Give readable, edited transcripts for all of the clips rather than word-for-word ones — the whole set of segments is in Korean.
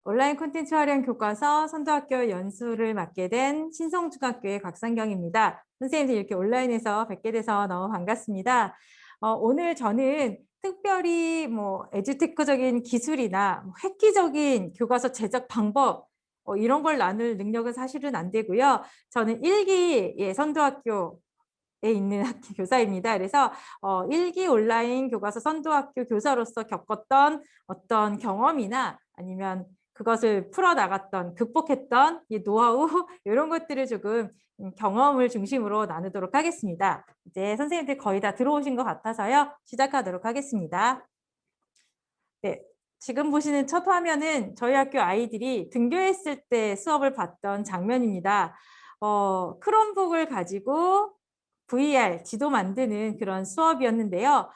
온라인 콘텐츠 활용 교과서 선도학교 연수를 맡게 된 신성중학교의 곽상경입니다. 선생님들 이렇게 온라인에서 뵙게 돼서 너무 반갑습니다. 오늘 저는 특별히 에듀테크적인 기술이나 획기적인 교과서 제작 방법 이런 걸 나눌 능력은 사실은 안 되고요. 저는 일기 선도학교 에 있는 학교 교사입니다. 그래서 일기 온라인 교과서 선도학교 교사로서 겪었던 어떤 경험이나 아니면 그것을 풀어나갔던, 극복했던 이 노하우 이런 것들을 조금 경험을 중심으로 나누도록 하겠습니다. 이제 선생님들 거의 다 들어오신 것 같아서요. 시작하도록 하겠습니다. 네, 지금 보시는 첫 화면은 저희 학교 아이들이 등교했을 때 수업을 봤던 장면입니다. 크롬북을 가지고 VR, 지도 만드는 그런 수업이었는데요.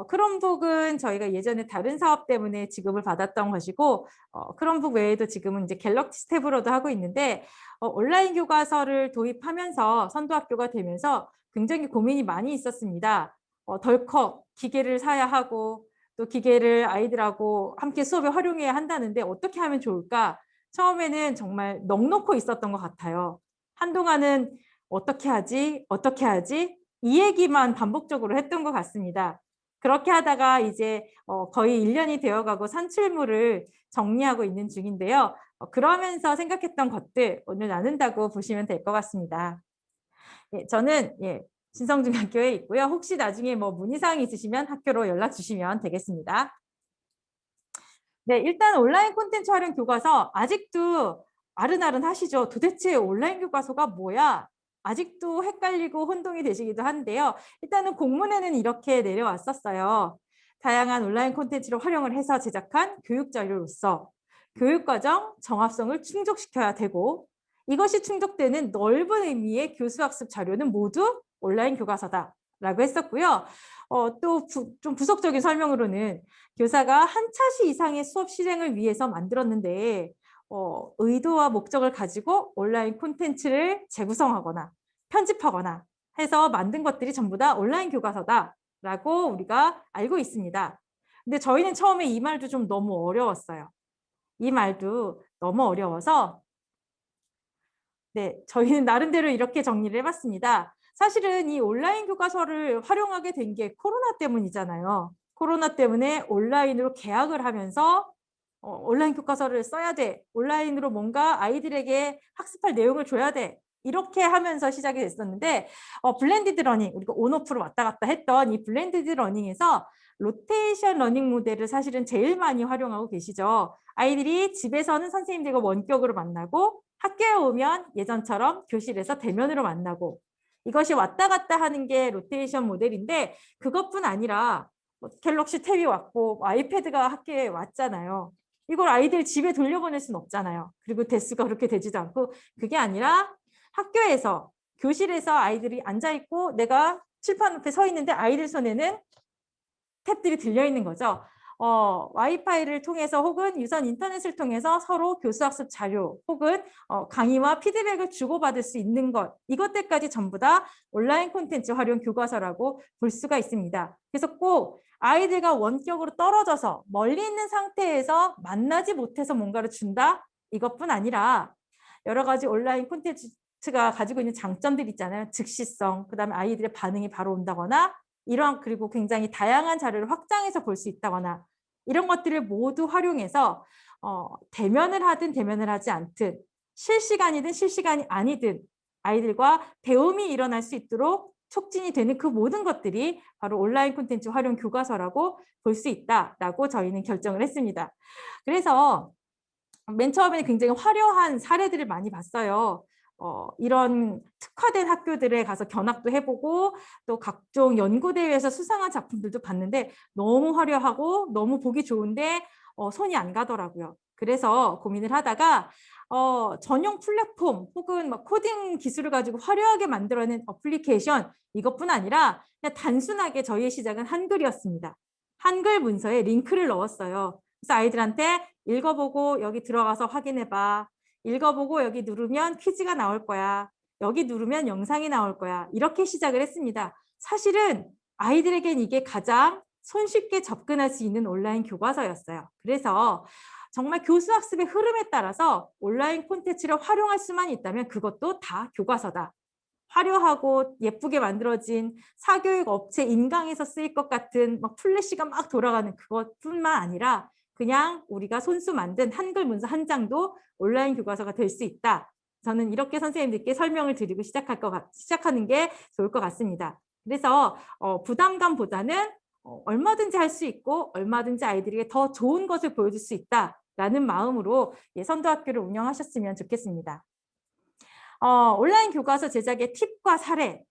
크롬북은 저희가 예전에 다른 사업 때문에 지급을 받았던 것이고, 크롬북 외에도 지금은 이제 갤럭시 탭으로도 하고 있는데, 온라인 교과서를 도입하면서 선도학교가 되면서 굉장히 고민이 많이 있었습니다. 덜컥 기계를 사야 하고, 또 기계를 아이들하고 함께 수업에 활용해야 한다는데 어떻게 하면 좋을까? 처음에는 정말 넋놓고 있었던 것 같아요. 한동안은 어떻게 하지? 어떻게 하지? 이 얘기만 반복적으로 했던 것 같습니다. 그렇게 하다가 이제 거의 1년이 되어가고 산출물을 정리하고 있는 중인데요. 그러면서 생각했던 것들 오늘 나눈다고 보시면 될 것 같습니다. 예, 저는 신성중학교에 있고요. 혹시 나중에 문의사항 있으시면 학교로 연락 주시면 되겠습니다. 네, 일단 온라인 콘텐츠 활용 교과서 아직도 아른아른하시죠. 도대체 온라인 교과서가 뭐야? 아직도 헷갈리고 혼동이 되시기도 한데요. 일단은 공문에는 이렇게 내려왔었어요. 다양한 온라인 콘텐츠를 활용을 해서 제작한 교육 자료로서 교육과정 정합성을 충족시켜야 되고 이것이 충족되는 넓은 의미의 교수학습 자료는 모두 온라인 교과서다라고 했었고요. 또 좀 부속적인 설명으로는 교사가 한 차시 이상의 수업 실행을 위해서 만들었는데 의도와 목적을 가지고 온라인 콘텐츠를 재구성하거나 편집하거나 해서 만든 것들이 전부 다 온라인 교과서다라고 우리가 알고 있습니다. 근데 저희는 처음에 이 말도 좀 너무 어려웠어요. 이 말도 너무 어려워서 네, 저희는 나름대로 이렇게 정리를 해봤습니다. 사실은 이 온라인 교과서를 활용하게 된 게 코로나 때문이잖아요. 코로나 때문에 온라인으로 계약을 하면서 온라인 교과서를 써야 돼. 온라인으로 뭔가 아이들에게 학습할 내용을 줘야 돼. 이렇게 하면서 시작이 됐었는데 블렌디드 러닝, 우리가 온오프로 왔다 갔다 했던 이 블렌디드 러닝에서 로테이션 러닝 모델을 사실은 제일 많이 활용하고 계시죠. 아이들이 집에서는 선생님들과 원격으로 만나고 학교에 오면 예전처럼 교실에서 대면으로 만나고 이것이 왔다 갔다 하는 게 로테이션 모델인데 그것뿐 아니라 갤럭시 탭이 왔고 아이패드가 학교에 왔잖아요. 이걸 아이들 집에 돌려보낼 수는 없잖아요. 그리고 대수가 그렇게 되지도 않고 그게 아니라 학교에서 교실에서 아이들이 앉아있고 내가 칠판 앞에 서 있는데 아이들 손에는 탭들이 들려 있는 거죠. 와이파이를 통해서 혹은 유선 인터넷을 통해서 서로 교수학습 자료 혹은 강의와 피드백을 주고받을 수 있는 것 이것들까지 전부 다 온라인 콘텐츠 활용 교과서라고 볼 수가 있습니다. 그래서 꼭 아이들과 원격으로 떨어져서 멀리 있는 상태에서 만나지 못해서 뭔가를 준다 이것뿐 아니라 여러 가지 온라인 콘텐츠가 가지고 있는 장점들 있잖아요. 즉시성, 그다음에 아이들의 반응이 바로 온다거나 이런 그리고 굉장히 다양한 자료를 확장해서 볼 수 있다거나 이런 것들을 모두 활용해서 대면을 하든 대면을 하지 않든 실시간이든 실시간이 아니든 아이들과 배움이 일어날 수 있도록 촉진이 되는 그 모든 것들이 바로 온라인 콘텐츠 활용 교과서라고 볼 수 있다라고 저희는 결정을 했습니다. 그래서 맨 처음에는 굉장히 화려한 사례들을 많이 봤어요. 이런 특화된 학교들에 가서 견학도 해보고 또 각종 연구대회에서 수상한 작품들도 봤는데 너무 화려하고 너무 보기 좋은데 손이 안 가더라고요. 그래서 고민을 하다가 전용 플랫폼 혹은 막 코딩 기술을 가지고 화려하게 만들어낸 어플리케이션 이것뿐 아니라 그냥 단순하게 저희의 시작은 한글이었습니다. 한글 문서에 링크를 넣었어요. 그래서 아이들한테 읽어보고 여기 들어가서 확인해봐. 읽어보고 여기 누르면 퀴즈가 나올 거야. 여기 누르면 영상이 나올 거야. 이렇게 시작을 했습니다. 사실은 아이들에겐 이게 가장 손쉽게 접근할 수 있는 온라인 교과서였어요. 그래서 정말 교수학습의 흐름에 따라서 온라인 콘텐츠를 활용할 수만 있다면 그것도 다 교과서다. 화려하고 예쁘게 만들어진 사교육 업체 인강에서 쓰일 것 같은 막 플래시가 막 돌아가는 그것뿐만 아니라 그냥 우리가 손수 만든 한글 문서 한 장도 온라인 교과서가 될 수 있다. 저는 이렇게 선생님들께 설명을 드리고 시작하는 게 좋을 것 같습니다. 그래서 부담감보다는 얼마든지 할 수 있고 얼마든지 아이들에게 더 좋은 것을 보여줄 수 있다라는 마음으로 선도학교를 운영하셨으면 좋겠습니다. 온라인 교과서 제작의 팁과 사례.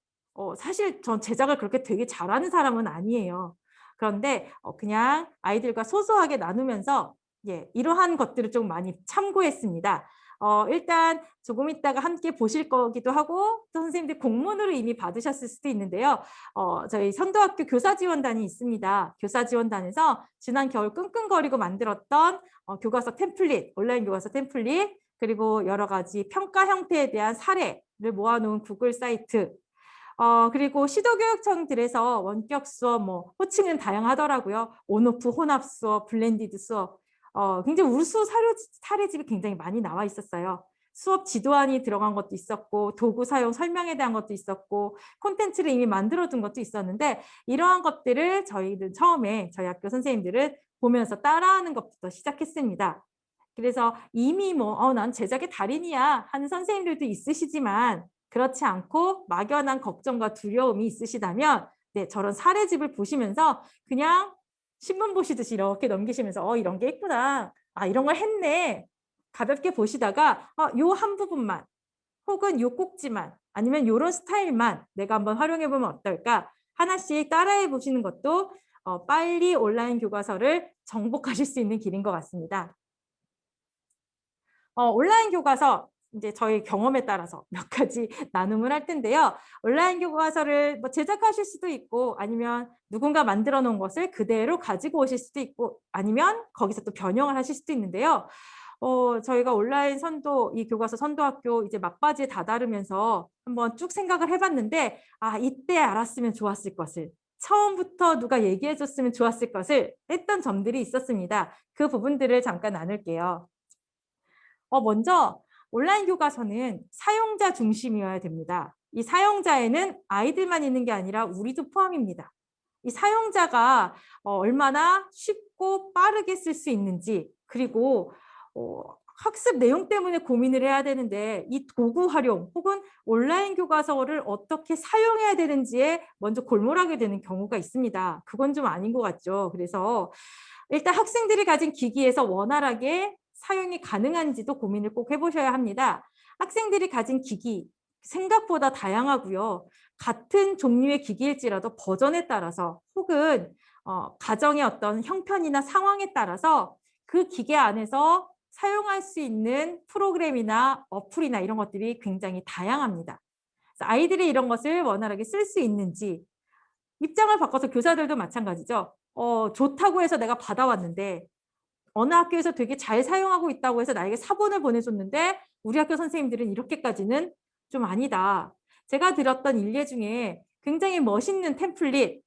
사실 전 제작을 그렇게 되게 잘하는 사람은 아니에요. 그런데 그냥 아이들과 소소하게 나누면서 이러한 것들을 좀 많이 참고했습니다. 일단 조금 있다가 함께 보실 거기도 하고 또 선생님들 공문으로 이미 받으셨을 수도 있는데요. 저희 선도학교 교사지원단이 있습니다. 교사지원단에서 지난 겨울 끙끙거리고 만들었던 교과서 템플릿, 온라인 교과서 템플릿, 그리고 여러 가지 평가 형태에 대한 사례를 모아놓은 구글 사이트, 그리고 시도교육청들에서 원격 수업, 호칭은 다양하더라고요. 온오프, 혼합 수업, 블렌디드 수업, 굉장히 우수 사례집이 굉장히 많이 나와 있었어요. 수업 지도안이 들어간 것도 있었고 도구 사용 설명에 대한 것도 있었고 콘텐츠를 이미 만들어둔 것도 있었는데 이러한 것들을 저희들 처음에 저희 학교 선생님들은 보면서 따라하는 것부터 시작했습니다. 그래서 이미 난 제작의 달인이야 하는 선생님들도 있으시지만 그렇지 않고 막연한 걱정과 두려움이 있으시다면 저런 사례집을 보시면서 그냥 신문 보시듯이 이렇게 넘기시면서 이런 게 있구나. 이런 걸 했네. 가볍게 보시다가 요 한 부분만 혹은 요 꼭지만 아니면 요런 스타일만 내가 한번 활용해 보면 어떨까? 하나씩 따라해 보시는 것도 빨리 온라인 교과서를 정복하실 수 있는 길인 것 같습니다. 온라인 교과서 이제 저희 경험에 따라서 몇 가지 나눔을 할 텐데요. 온라인 교과서를 제작하실 수도 있고 아니면 누군가 만들어 놓은 것을 그대로 가지고 오실 수도 있고 아니면 거기서 또 변형을 하실 수도 있는데요. 저희가 온라인 이 교과서 선도학교 이제 막바지에 다다르면서 한번 쭉 생각을 해봤는데 이때 알았으면 좋았을 것을 처음부터 누가 얘기해 줬으면 좋았을 것을 했던 점들이 있었습니다. 그 부분들을 잠깐 나눌게요. 먼저 온라인 교과서는 사용자 중심이어야 됩니다. 이 사용자에는 아이들만 있는 게 아니라 우리도 포함입니다. 이 사용자가 얼마나 쉽고 빠르게 쓸 수 있는지 그리고 학습 내용 때문에 고민을 해야 되는데 이 도구 활용 혹은 온라인 교과서를 어떻게 사용해야 되는지에 먼저 골몰하게 되는 경우가 있습니다. 그건 좀 아닌 것 같죠. 그래서 일단 학생들이 가진 기기에서 원활하게 사용이 가능한지도 고민을 꼭 해보셔야 합니다. 학생들이 가진 기기 생각보다 다양하고요. 같은 종류의 기기일지라도 버전에 따라서 혹은 가정의 어떤 형편이나 상황에 따라서 그 기계 안에서 사용할 수 있는 프로그램이나 어플이나 이런 것들이 굉장히 다양합니다. 그래서 아이들이 이런 것을 원활하게 쓸 수 있는지 입장을 바꿔서 교사들도 마찬가지죠. 좋다고 해서 내가 받아왔는데 어느 학교에서 되게 잘 사용하고 있다고 해서 나에게 사본을 보내줬는데 우리 학교 선생님들은 이렇게까지는 좀 아니다. 제가 들었던 일례 중에 굉장히 멋있는 템플릿,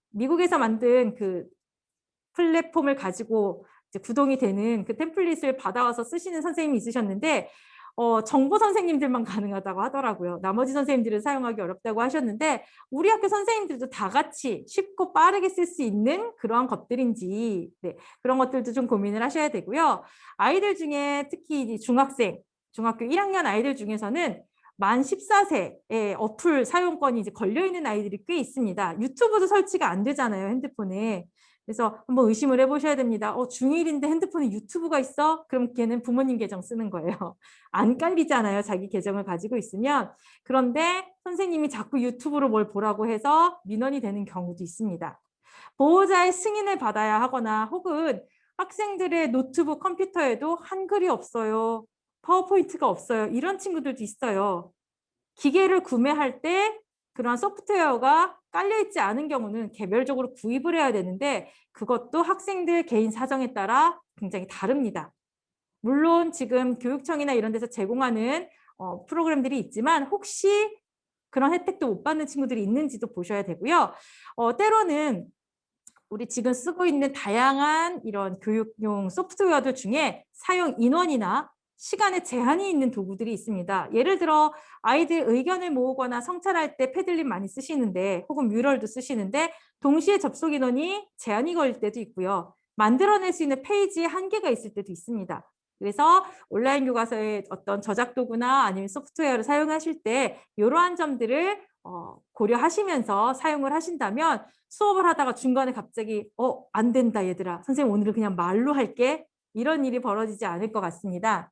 미국에서 만든 그 플랫폼을 가지고 이제 구동이 되는 그 템플릿을 받아와서 쓰시는 선생님이 있으셨는데 정보 선생님들만 가능하다고 하더라고요. 나머지 선생님들은 사용하기 어렵다고 하셨는데 우리 학교 선생님들도 다 같이 쉽고 빠르게 쓸 수 있는 그러한 것들인지 그런 것들도 좀 고민을 하셔야 되고요. 아이들 중에 특히 중학교 1학년 아이들 중에서는 만 14세의 어플 사용권이 이제 걸려있는 아이들이 꽤 있습니다. 유튜브도 설치가 안 되잖아요, 핸드폰에. 그래서 한번 의심을 해보셔야 됩니다. 중1인데 핸드폰에 유튜브가 있어? 그럼 걔는 부모님 계정 쓰는 거예요. 안 깔리잖아요. 자기 계정을 가지고 있으면. 그런데 선생님이 자꾸 유튜브로 뭘 보라고 해서 민원이 되는 경우도 있습니다. 보호자의 승인을 받아야 하거나 혹은 학생들의 노트북 컴퓨터에도 한글이 없어요. 파워포인트가 없어요. 이런 친구들도 있어요. 기계를 구매할 때 그런 소프트웨어가 깔려있지 않은 경우는 개별적으로 구입을 해야 되는데 그것도 학생들 개인 사정에 따라 굉장히 다릅니다. 물론 지금 교육청이나 이런 데서 제공하는 프로그램들이 있지만 혹시 그런 혜택도 못 받는 친구들이 있는지도 보셔야 되고요. 때로는 우리 지금 쓰고 있는 다양한 이런 교육용 소프트웨어들 중에 사용 인원이나 시간에 제한이 있는 도구들이 있습니다. 예를 들어 아이들 의견을 모으거나 성찰할 때 패들릿 많이 쓰시는데 혹은 뮤럴도 쓰시는데 동시에 접속 인원이 제한이 걸릴 때도 있고요. 만들어낼 수 있는 페이지에 한계가 있을 때도 있습니다. 그래서 온라인 교과서의 어떤 저작 도구나 아니면 소프트웨어를 사용하실 때 이러한 점들을 고려하시면서 사용을 하신다면 수업을 하다가 중간에 갑자기 안 된다 얘들아. 선생님 오늘은 그냥 말로 할게. 이런 일이 벌어지지 않을 것 같습니다.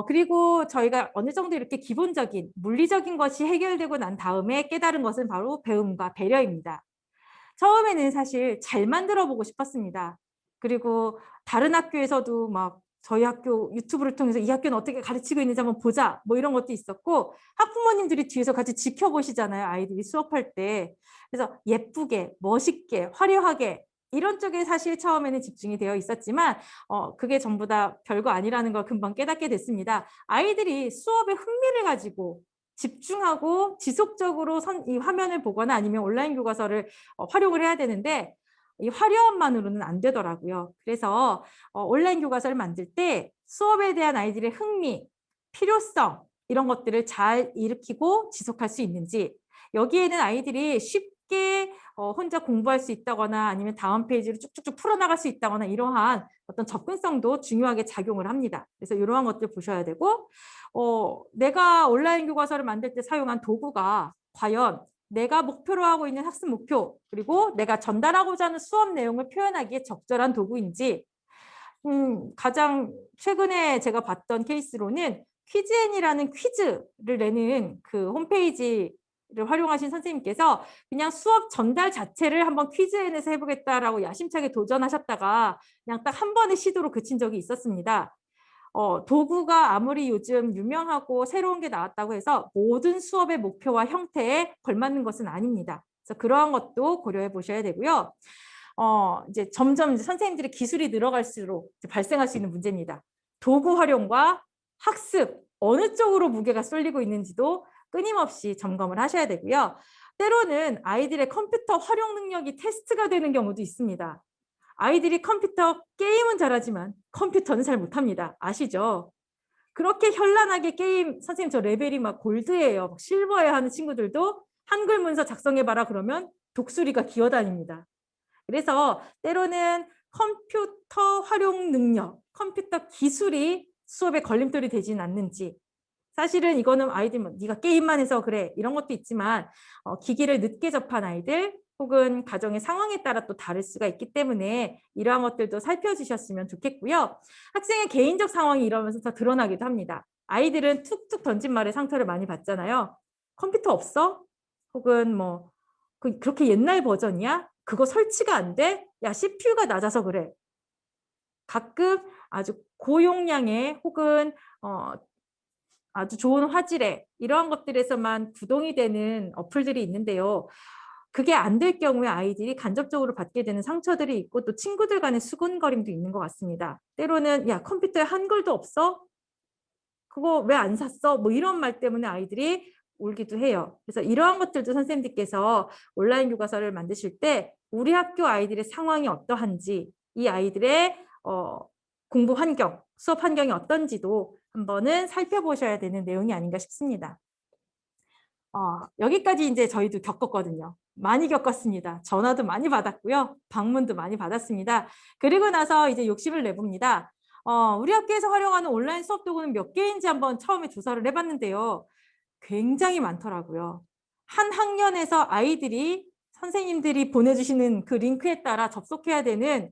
그리고 저희가 어느 정도 이렇게 기본적인 물리적인 것이 해결되고 난 다음에 깨달은 것은 바로 배움과 배려입니다. 처음에는 사실 잘 만들어 보고 싶었습니다. 그리고 다른 학교에서도 막 저희 학교 유튜브를 통해서 이 학교는 어떻게 가르치고 있는지 한번 보자 뭐 이런 것도 있었고 학부모님들이 뒤에서 같이 지켜보시잖아요. 아이들이 수업할 때. 그래서 예쁘게 멋있게 화려하게 이런 쪽에 사실 처음에는 집중이 되어 있었지만 그게 전부 다 별거 아니라는 걸 금방 깨닫게 됐습니다. 아이들이 수업에 흥미를 가지고 집중하고 지속적으로 이 화면을 보거나 아니면 온라인 교과서를 활용을 해야 되는데 이 화려함만으로는 안 되더라고요. 그래서 온라인 교과서를 만들 때 수업에 대한 아이들의 흥미, 필요성 이런 것들을 잘 일으키고 지속할 수 있는지 여기에는 아이들이 쉽게 혼자 공부할 수 있다거나 아니면 다음 페이지로 쭉쭉쭉 풀어나갈 수 있다거나 이러한 어떤 접근성도 중요하게 작용을 합니다. 그래서 이러한 것들 보셔야 되고 내가 온라인 교과서를 만들 때 사용한 도구가 과연 내가 목표로 하고 있는 학습 목표 그리고 내가 전달하고자 하는 수업 내용을 표현하기에 적절한 도구인지 가장 최근에 제가 봤던 케이스로는 퀴즈앤이라는 퀴즈를 내는 그 홈페이지를 활용하신 선생님께서 그냥 수업 전달 자체를 한번 퀴즈앤에서 해보겠다라고 야심차게 도전하셨다가 그냥 딱 한 번의 시도로 그친 적이 있었습니다. 도구가 아무리 요즘 유명하고 새로운 게 나왔다고 해서 모든 수업의 목표와 형태에 걸맞는 것은 아닙니다. 그래서 그러한 것도 고려해 보셔야 되고요. 이제 점점 이제 선생님들의 기술이 늘어갈수록 발생할 수 있는 문제입니다. 도구 활용과 학습 어느 쪽으로 무게가 쏠리고 있는지도 끊임없이 점검을 하셔야 되고요. 때로는 아이들의 컴퓨터 활용 능력이 테스트가 되는 경우도 있습니다. 아이들이 컴퓨터 게임은 잘하지만 컴퓨터는 잘 못합니다. 아시죠? 그렇게 현란하게 게임 선생님 저 레벨이 막 골드예요. 막 실버예요 하는 친구들도 한글 문서 작성해봐라 그러면 독수리가 기어다닙니다. 그래서 때로는 컴퓨터 활용 능력, 컴퓨터 기술이 수업에 걸림돌이 되지는 않는지 사실은 이거는 아이들 뭐 네가 게임만 해서 그래 이런 것도 있지만 기기를 늦게 접한 아이들 혹은 가정의 상황에 따라 또 다를 수가 있기 때문에 이러한 것들도 살펴주셨으면 좋겠고요. 학생의 개인적 상황이 이러면서 더 드러나기도 합니다. 아이들은 툭툭 던진 말에 상처를 많이 받잖아요. 컴퓨터 없어? 혹은 뭐 그렇게 옛날 버전이야? 그거 설치가 안 돼? 야 CPU가 낮아서 그래. 가끔 아주 고용량의 혹은 아주 좋은 화질의 이러한 것들에서만 구동이 되는 어플들이 있는데요. 그게 안 될 경우에 아이들이 간접적으로 받게 되는 상처들이 있고 또 친구들 간의 수군거림도 있는 것 같습니다. 때로는 야 컴퓨터에 한글도 없어? 그거 왜 안 샀어? 뭐 이런 말 때문에 아이들이 울기도 해요. 그래서 이러한 것들도 선생님들께서 온라인 교과서를 만드실 때 우리 학교 아이들의 상황이 어떠한지 이 아이들의 공부 환경, 수업 환경이 어떤지도 한번은 살펴보셔야 되는 내용이 아닌가 싶습니다. 여기까지 이제 저희도 겪었거든요. 많이 겪었습니다. 전화도 많이 받았고요. 방문도 많이 받았습니다. 그리고 나서 이제 욕심을 내봅니다. 우리 학교에서 활용하는 온라인 수업 도구는 몇 개인지 한번 처음에 조사를 해봤는데요. 굉장히 많더라고요. 한 학년에서 아이들이 선생님들이 보내주시는 그 링크에 따라 접속해야 되는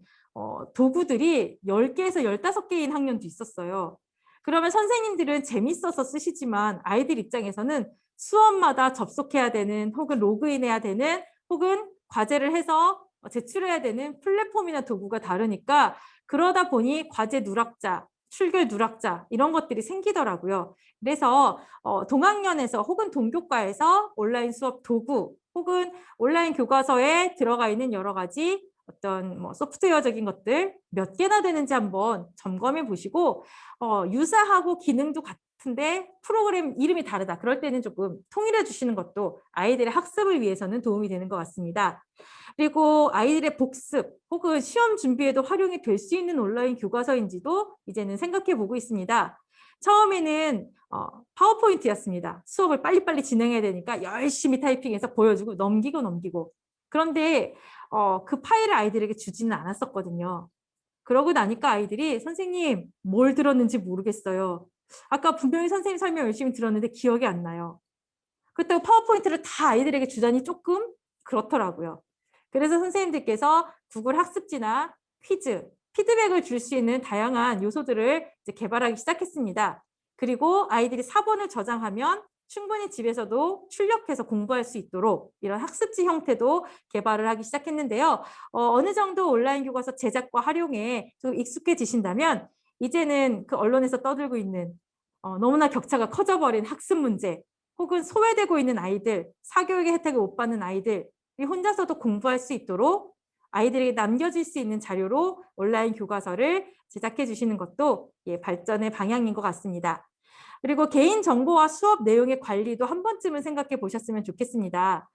도구들이 10개에서 15개인 학년도 있었어요. 그러면 선생님들은 재밌어서 쓰시지만 아이들 입장에서는 수업마다 접속해야 되는 혹은 로그인해야 되는 혹은 과제를 해서 제출해야 되는 플랫폼이나 도구가 다르니까 그러다 보니 과제 누락자, 출결 누락자 이런 것들이 생기더라고요. 그래서 동학년에서 혹은 동교과에서 온라인 수업 도구 혹은 온라인 교과서에 들어가 있는 여러 가지 어떤 뭐 소프트웨어적인 것들 몇 개나 되는지 한번 점검해 보시고 유사하고 기능도 같은데 프로그램 이름이 다르다. 그럴 때는 조금 통일해 주시는 것도 아이들의 학습을 위해서는 도움이 되는 것 같습니다. 그리고 아이들의 복습 혹은 시험 준비에도 활용이 될 수 있는 온라인 교과서인지도 이제는 생각해 보고 있습니다. 처음에는 파워포인트였습니다. 수업을 빨리빨리 진행해야 되니까 열심히 타이핑해서 보여주고 넘기고. 그런데 그 파일을 아이들에게 주지는 않았었거든요. 그러고 나니까 아이들이 선생님 뭘 들었는지 모르겠어요. 아까 분명히 선생님 설명 열심히 들었는데 기억이 안 나요. 그렇다고 파워포인트를 다 아이들에게 주자니 조금 그렇더라고요. 그래서 선생님들께서 구글 학습지나 퀴즈, 피드백을 줄 수 있는 다양한 요소들을 이제 개발하기 시작했습니다. 그리고 아이들이 사본을 저장하면 충분히 집에서도 출력해서 공부할 수 있도록 이런 학습지 형태도 개발을 하기 시작했는데요. 어느 정도 온라인 교과서 제작과 활용에 좀 익숙해지신다면 이제는 그 언론에서 떠들고 있는 너무나 격차가 커져버린 학습 문제, 혹은 소외되고 있는 아이들, 사교육의 혜택을 못 받는 아이들이 혼자서도 공부할 수 있도록 아이들에게 남겨질 수 있는 자료로 온라인 교과서를 제작해 주시는 것도 발전의 방향인 것 같습니다. 그리고 개인정보와 수업 내용의 관리도 한 번쯤은 생각해 보셨으면 좋겠습니다.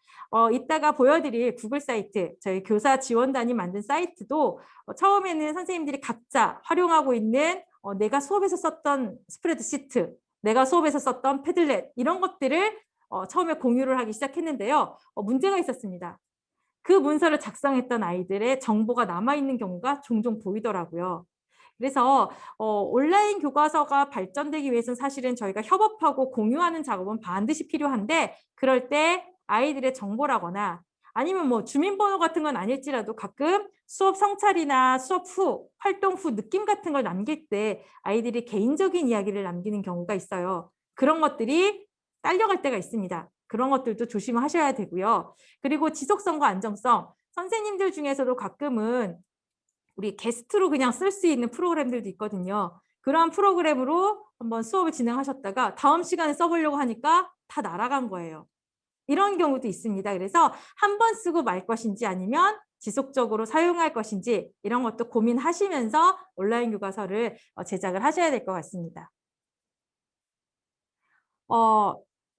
이따가 보여드릴 구글 사이트, 저희 교사 지원단이 만든 사이트도 처음에는 선생님들이 각자 활용하고 있는 내가 수업에서 썼던 스프레드시트, 내가 수업에서 썼던 패들렛 이런 것들을 처음에 공유를 하기 시작했는데요. 문제가 있었습니다. 그 문서를 작성했던 아이들의 정보가 남아있는 경우가 종종 보이더라고요. 그래서 온라인 교과서가 발전되기 위해서는 사실은 저희가 협업하고 공유하는 작업은 반드시 필요한데 그럴 때 아이들의 정보라거나 아니면 뭐 주민번호 같은 건 아닐지라도 가끔 수업 성찰이나 수업 후, 활동 후 느낌 같은 걸 남길 때 아이들이 개인적인 이야기를 남기는 경우가 있어요. 그런 것들이 딸려갈 때가 있습니다. 그런 것들도 조심하셔야 되고요. 그리고 지속성과 안정성, 선생님들 중에서도 가끔은 우리 게스트로 그냥 쓸 수 있는 프로그램들도 있거든요. 그러한 프로그램으로 한번 수업을 진행하셨다가 다음 시간에 써보려고 하니까 다 날아간 거예요. 이런 경우도 있습니다. 그래서 한 번 쓰고 말 것인지 아니면 지속적으로 사용할 것인지 이런 것도 고민하시면서 온라인 교과서를 제작을 하셔야 될 것 같습니다.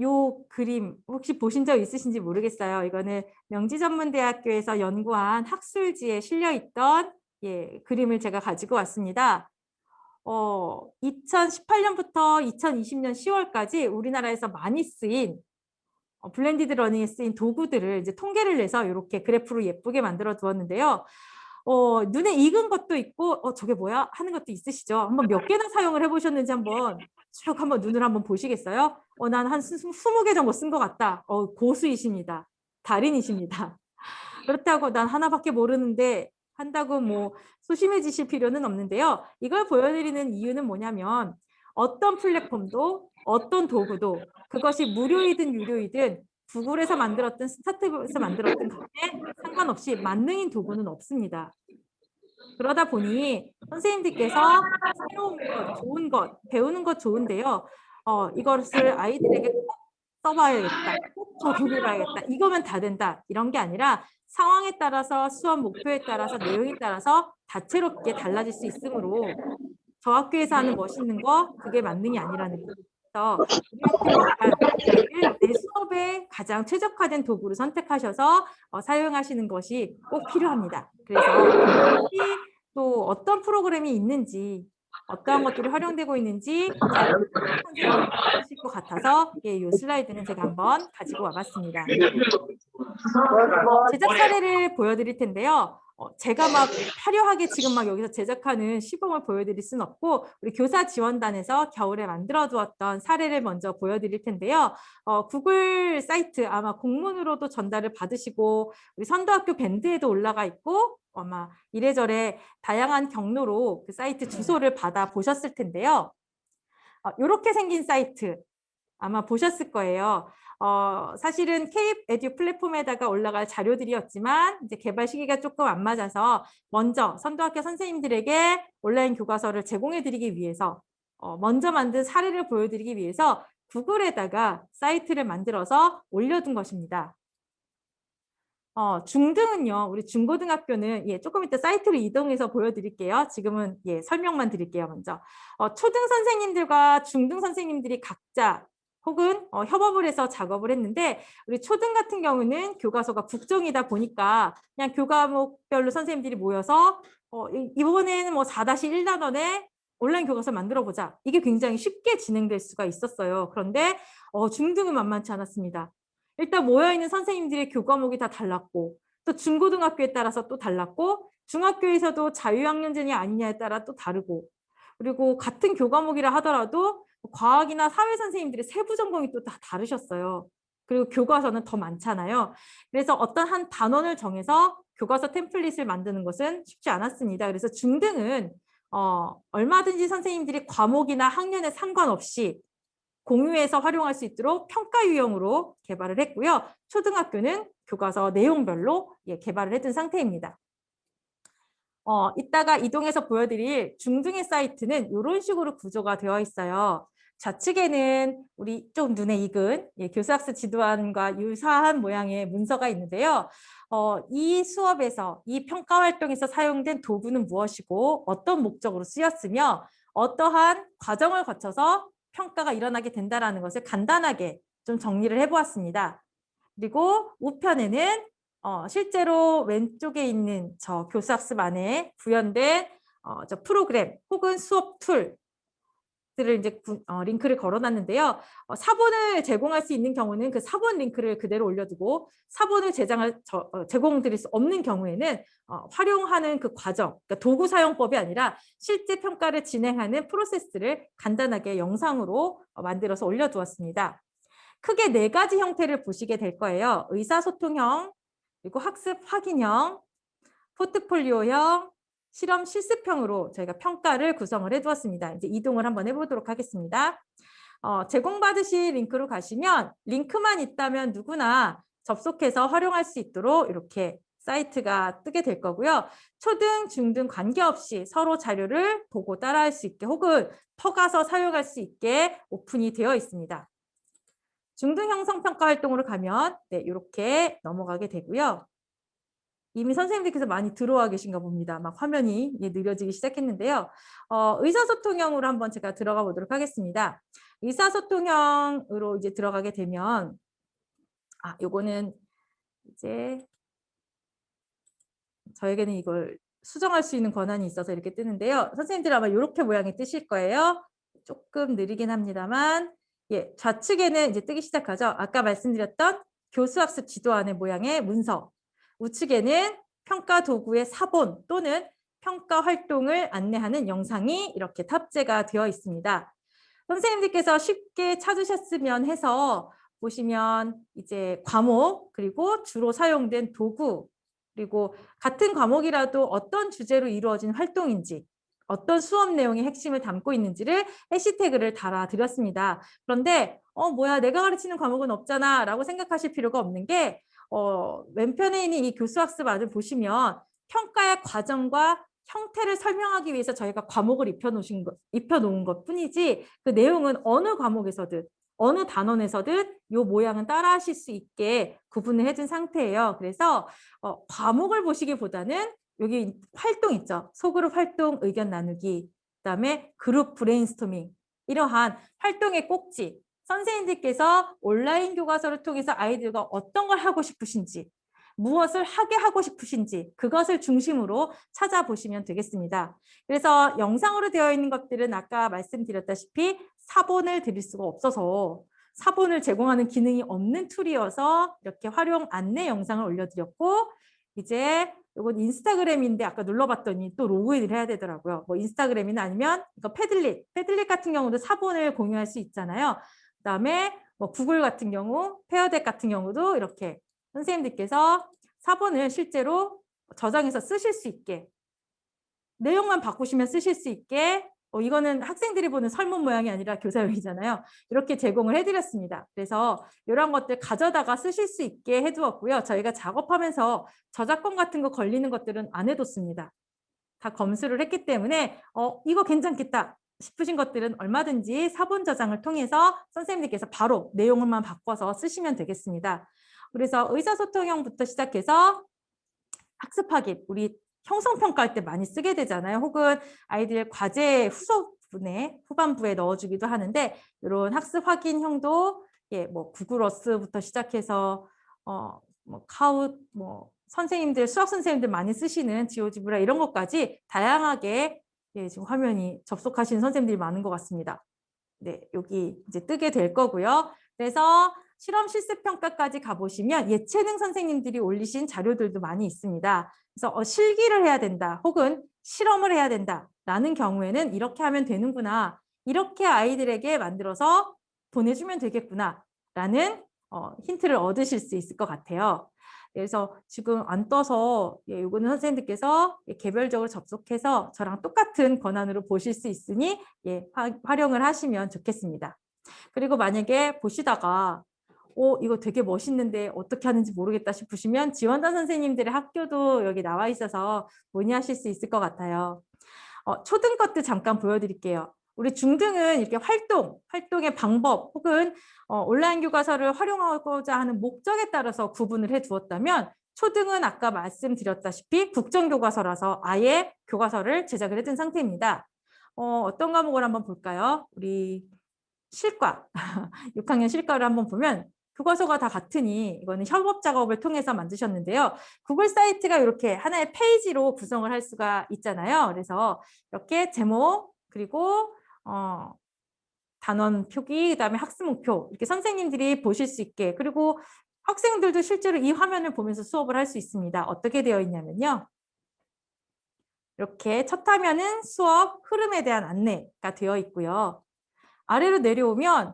요 그림 혹시 보신 적 있으신지 모르겠어요. 이거는 명지전문대학교에서 연구한 학술지에 실려있던 그림을 제가 가지고 왔습니다. 2018년부터 2020년 10월까지 우리나라에서 많이 쓰인 블렌디드 러닝에 쓰인 도구들을 이제 통계를 내서 이렇게 그래프로 예쁘게 만들어 두었는데요. 눈에 익은 것도 있고 저게 뭐야 하는 것도 있으시죠? 한번 몇 개나 사용을 해보셨는지 한번 쭉 한번 눈을 한번 보시겠어요? 난 한 20개 정도 쓴 것 같다. 고수이십니다. 달인이십니다. 그렇다고 난 하나밖에 모르는데 한다고 뭐 소심해지실 필요는 없는데요. 이걸 보여드리는 이유는 뭐냐면 어떤 플랫폼도 어떤 도구도 그것이 무료이든 유료이든 구글에서 만들었든 스타트업에서 만들었든 간에 상관없이 만능인 도구는 없습니다. 그러다 보니 선생님들께서 새로운 것, 좋은 것, 배우는 것 좋은데요. 이것을 아이들에게 꼭 써봐야겠다, 꼭 적용해봐야겠다, 이거면 다 된다 이런 게 아니라 상황에 따라서 수업 목표에 따라서 내용에 따라서 다채롭게 달라질 수 있으므로 저 학교에서 하는 멋있는 거 그게 만능이 아니라는 거. 그래서 우리 학교를 위한 내 수업에 가장 최적화된 도구를 선택하셔서 사용하시는 것이 꼭 필요합니다. 그래서 혹시 또 어떤 프로그램이 있는지 어떠한 것들이 활용되고 있는지 잘 선생님이 모르실 것 같아서 이 슬라이드는 제가 한번 가지고 와봤습니다. 제작 사례를 보여드릴 텐데요. 제가 막 화려하게 지금 막 여기서 제작하는 시범을 보여드릴 수는 없고 우리 교사 지원단에서 겨울에 만들어 두었던 사례를 먼저 보여드릴 텐데요. 구글 사이트 아마 공문으로도 전달을 받으시고 우리 선도학교 밴드에도 올라가 있고 아마 이래저래 다양한 경로로 그 사이트 주소를 받아 보셨을 텐데요. 이렇게 생긴 사이트 아마 보셨을 거예요. 사실은 K 에듀 플랫폼에다가 올라갈 자료들이었지만 이제 개발 시기가 조금 안 맞아서 먼저 선도학교 선생님들에게 온라인 교과서를 제공해 드리기 위해서 먼저 만든 사례를 보여드리기 위해서 구글에다가 사이트를 만들어서 올려둔 것입니다. 중등은요, 우리 중고등학교는 조금 이따 사이트로 이동해서 보여드릴게요. 지금은 설명만 드릴게요, 먼저. 초등 선생님들과 중등 선생님들이 각자 혹은 협업을 해서 작업을 했는데 우리 초등 같은 경우는 교과서가 국정이다 보니까 그냥 교과목별로 선생님들이 모여서 이번에는 뭐 4-1단원에 온라인 교과서 만들어 보자. 이게 굉장히 쉽게 진행될 수가 있었어요. 그런데 중등은 만만치 않았습니다. 일단 모여있는 선생님들의 교과목이 다 달랐고 또 중고등학교에 따라서 또 달랐고 중학교에서도 자유학년제냐 아니냐에 따라 또 다르고 그리고 같은 교과목이라 하더라도 과학이나 사회 선생님들의 세부 전공이 또 다 다르셨어요. 그리고 교과서는 더 많잖아요. 그래서 어떤 한 단원을 정해서 교과서 템플릿을 만드는 것은 쉽지 않았습니다. 그래서 중등은 얼마든지 선생님들이 과목이나 학년에 상관없이 공유해서 활용할 수 있도록 평가 유형으로 개발을 했고요. 초등학교는 교과서 내용별로 개발을 해둔 상태입니다. 이따가 이동해서 보여드릴 중등의 사이트는 이런 식으로 구조가 되어 있어요. 좌측에는 우리 좀 눈에 익은 교수학습 지도안과 유사한 모양의 문서가 있는데요. 이 수업에서 이 평가 활동에서 사용된 도구는 무엇이고 어떤 목적으로 쓰였으며 어떠한 과정을 거쳐서 평가가 일어나게 된다는 것을 간단하게 좀 정리를 해보았습니다. 그리고 우편에는 실제로 왼쪽에 있는 저 교수학습 안에 구현된 저 프로그램 혹은 수업 툴들을 이제 링크를 걸어놨는데요. 사본을 제공할 수 있는 경우는 그 사본 링크를 그대로 올려두고 사본을 제공드릴 수 없는 경우에는 활용하는 그 과정, 그러니까 도구 사용법이 아니라 실제 평가를 진행하는 프로세스를 간단하게 영상으로 만들어서 올려두었습니다. 크게 4가지 형태를 보시게 될 거예요. 의사소통형, 그리고 학습 확인형, 포트폴리오형, 실험 실습형으로 저희가 평가를 구성을 해두었습니다. 이제 이동을 한번 해보도록 하겠습니다. 제공받으실 링크로 가시면 링크만 있다면 누구나 접속해서 활용할 수 있도록 이렇게 사이트가 뜨게 될 거고요. 초등, 중등 관계없이 서로 자료를 보고 따라할 수 있게 혹은 퍼가서 사용할 수 있게 오픈이 되어 있습니다. 중등 형성평가 활동으로 가면 이렇게 넘어가게 되고요. 이미 선생님들께서 많이 들어와 계신가 봅니다. 막 화면이 느려지기 시작했는데요. 의사소통형으로 한번 제가 들어가 보도록 하겠습니다. 의사소통형으로 이제 들어가게 되면 요거는 이제 저에게는 이걸 수정할 수 있는 권한이 있어서 이렇게 뜨는데요. 선생님들 아마 이렇게 모양이 뜨실 거예요. 조금 느리긴 합니다만 좌측에는 이제 뜨기 시작하죠. 아까 말씀드렸던 교수학습 지도안의 모양의 문서, 우측에는 평가 도구의 사본 또는 평가 활동을 안내하는 영상이 이렇게 탑재가 되어 있습니다. 선생님들께서 쉽게 찾으셨으면 해서 보시면 이제 과목 그리고 주로 사용된 도구 그리고 같은 과목이라도 어떤 주제로 이루어진 활동인지 어떤 수업 내용의 핵심을 담고 있는지를 해시태그를 달아드렸습니다. 그런데 뭐야 내가 가르치는 과목은 없잖아 라고 생각하실 필요가 없는 게 왼편에 있는 이 교수학습 안을 보시면 평가의 과정과 형태를 설명하기 위해서 저희가 과목을 입혀놓은 것 뿐이지 그 내용은 어느 과목에서든 어느 단원에서든 이 모양은 따라 하실 수 있게 구분을 해준 상태예요. 그래서 과목을 보시기보다는 여기 활동 있죠. 소그룹 활동 의견 나누기, 그다음에 그룹 브레인스토밍 이러한 활동의 꼭지 선생님들께서 온라인 교과서를 통해서 아이들과 어떤 걸 하고 싶으신지 무엇을 하게 하고 싶으신지 그것을 중심으로 찾아보시면 되겠습니다. 그래서 영상으로 되어 있는 것들은 아까 말씀드렸다시피 사본을 드릴 수가 없어서 사본을 제공하는 기능이 없는 툴이어서 이렇게 활용 안내 영상을 올려드렸고 이제 이건 인스타그램인데 아까 눌러봤더니 또 로그인을 해야 되더라고요. 뭐 인스타그램이나 아니면 이거 패들릿 같은 경우도 사본을 공유할 수 있잖아요. 그다음에 뭐 구글 같은 경우, 페어덱 같은 경우도 이렇게 선생님들께서 사본을 실제로 저장해서 쓰실 수 있게 내용만 바꾸시면 쓰실 수 있게 이거는 학생들이 보는 설문 모양이 아니라 교사용이잖아요. 이렇게 제공을 해드렸습니다. 그래서 이런 것들 가져다가 쓰실 수 있게 해두었고요. 저희가 작업하면서 저작권 같은 거 걸리는 것들은 안 해뒀습니다. 다 검수를 했기 때문에 이거 괜찮겠다 싶으신 것들은 얼마든지 사본 저장을 통해서 선생님들께서 바로 내용만 바꿔서 쓰시면 되겠습니다. 그래서 의사소통형부터 시작해서 학습하기, 우리 형성평가할 때 많이 쓰게 되잖아요. 혹은 아이들 과제 후속 부분에 후반부에 넣어주기도 하는데 이런 학습 확인형도 예, 뭐 구글 어스부터 시작해서 뭐 카웃, 뭐 선생님들 수학 선생님들 많이 쓰시는 지오지브라 이런 것까지 다양하게 예, 지금 화면이 접속하시는 선생님들이 많은 것 같습니다. 네, 여기 이제 뜨게 될 거고요. 그래서 실험 실습 평가까지 가보시면 예체능 선생님들이 올리신 자료들도 많이 있습니다. 그래서 실기를 해야 된다, 혹은 실험을 해야 된다라는 경우에는 이렇게 하면 되는구나, 이렇게 아이들에게 만들어서 보내주면 되겠구나라는 힌트를 얻으실 수 있을 것 같아요. 그래서 지금 안 떠서 예, 요거는 선생님들께서 예, 개별적으로 접속해서 저랑 똑같은 권한으로 보실 수 있으니 예, 활용을 하시면 좋겠습니다. 그리고 만약에 보시다가 이거 되게 멋있는데 어떻게 하는지 모르겠다 싶으시면 지원단 선생님들의 학교도 여기 나와 있어서 문의하실 수 있을 것 같아요. 초등 것도 잠깐 보여드릴게요. 우리 중등은 이렇게 활동의 방법 혹은 온라인 교과서를 활용하고자 하는 목적에 따라서 구분을 해 두었다면 초등은 아까 말씀드렸다시피 국정교과서라서 아예 교과서를 제작을 해둔 상태입니다. 어떤 과목을 한번 볼까요? 우리 실과, 6학년 실과를 한번 보면 교과서가 다 같으니 이거는 협업 작업을 통해서 만드셨는데요. 구글 사이트가 이렇게 하나의 페이지로 구성을 할 수가 있잖아요. 그래서 이렇게 제목, 그리고 단원 표기, 그다음에 학습 목표 이렇게 선생님들이 보실 수 있게, 그리고 학생들도 실제로 이 화면을 보면서 수업을 할 수 있습니다. 어떻게 되어 있냐면요. 이렇게 첫 화면은 수업 흐름에 대한 안내가 되어 있고요. 아래로 내려오면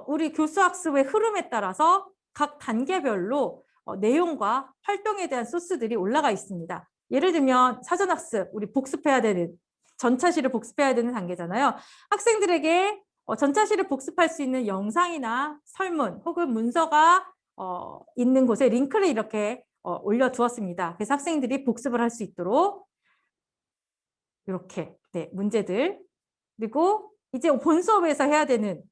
우리 교수학습의 흐름에 따라서 각 단계별로 내용과 활동에 대한 소스들이 올라가 있습니다. 예를 들면 사전학습, 우리 복습해야 되는, 전차시를 복습해야 되는 단계잖아요. 학생들에게 전차시를 복습할 수 있는 영상이나 설문 혹은 문서가 있는 곳에 링크를 이렇게 올려두었습니다. 그래서 학생들이 복습을 할 수 있도록 이렇게 네, 문제들, 그리고 이제 본 수업에서 해야 되는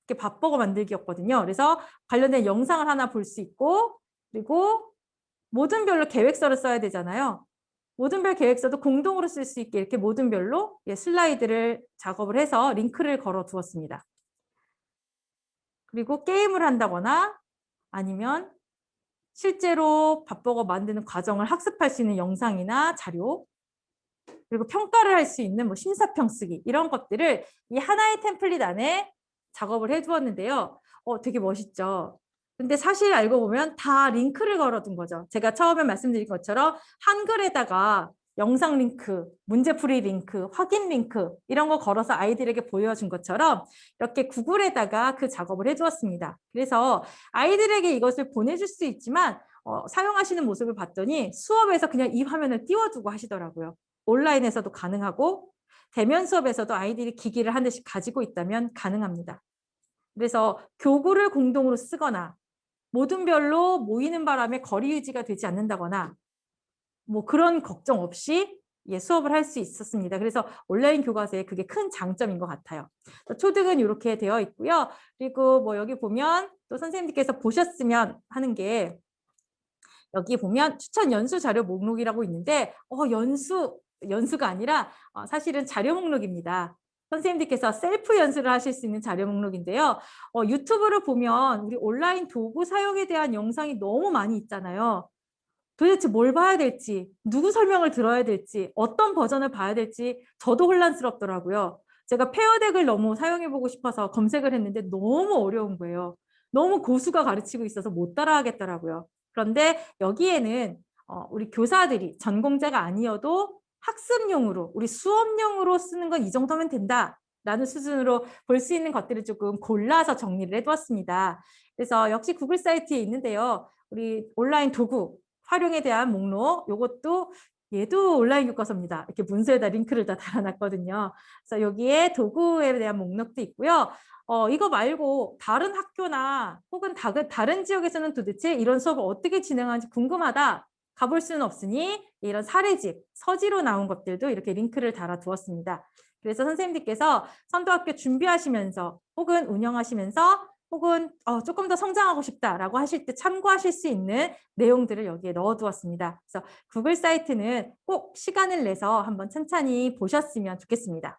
게 밥버거 만들기였거든요. 그래서 관련된 영상을 하나 볼 수 있고, 그리고 모든 별로 계획서를 써야 되잖아요. 모든 별 계획서도 공동으로 쓸 수 있게 이렇게 모든 별로 슬라이드를 작업을 해서 링크를 걸어 두었습니다. 그리고 게임을 한다거나 아니면 실제로 밥버거 만드는 과정을 학습할 수 있는 영상이나 자료, 그리고 평가를 할 수 있는 뭐 심사평 쓰기 이런 것들을 이 하나의 템플릿 안에 작업을 해두었는데요. 되게 멋있죠. 근데 사실 알고 보면 다 링크를 걸어둔 거죠. 제가 처음에 말씀드린 것처럼 한글에다가 영상 링크, 문제풀이 링크, 확인 링크 이런 거 걸어서 아이들에게 보여준 것처럼 이렇게 구글에다가 그 작업을 해두었습니다. 그래서 아이들에게 이것을 보내줄 수 있지만 사용하시는 모습을 봤더니 수업에서 그냥 이 화면을 띄워두고 하시더라고요. 온라인에서도 가능하고 대면 수업에서도 아이들이 기기를 한 대씩 가지고 있다면 가능합니다. 그래서 교구를 공동으로 쓰거나 모든 별로 모이는 바람에 거리 유지가 되지 않는다거나 뭐 그런 걱정 없이 수업을 할 수 있었습니다. 그래서 온라인 교과서의 그게 큰 장점인 것 같아요. 초등은 이렇게 되어 있고요. 그리고 뭐 여기 보면 또 선생님께서 보셨으면 하는 게, 여기 보면 추천 연수 자료 목록이라고 있는데 연수가 아니라 사실은 자료 목록입니다. 선생님들께서 셀프 연수를 하실 수 있는 자료 목록인데요. 유튜브를 보면 우리 온라인 도구 사용에 대한 영상이 너무 많이 있잖아요. 도대체 뭘 봐야 될지, 누구 설명을 들어야 될지, 어떤 버전을 봐야 될지 저도 혼란스럽더라고요. 제가 페어덱을 너무 사용해보고 싶어서 검색을 했는데 너무 어려운 거예요. 너무 고수가 가르치고 있어서 못 따라하겠더라고요. 그런데 여기에는 우리 교사들이 전공자가 아니어도 학습용으로, 우리 수업용으로 쓰는 건 이 정도면 된다라는 수준으로 볼 수 있는 것들을 조금 골라서 정리를 해두었습니다. 그래서 역시 구글 사이트에 있는데요. 우리 온라인 도구 활용에 대한 목록, 요것도 얘도 온라인 교과서입니다. 이렇게 문서에다 링크를 다 달아놨거든요. 그래서 여기에 도구에 대한 목록도 있고요. 이거 말고 다른 학교나 혹은 다른 지역에서는 도대체 이런 수업을 어떻게 진행하는지 궁금하다. 가볼 수는 없으니 이런 사례집, 서지로 나온 것들도 이렇게 링크를 달아두었습니다. 그래서 선생님들께서 선도학교 준비하시면서 혹은 운영하시면서 혹은 조금 더 성장하고 싶다라고 하실 때 참고하실 수 있는 내용들을 여기에 넣어두었습니다. 그래서 구글 사이트는 꼭 시간을 내서 한번 천천히 보셨으면 좋겠습니다.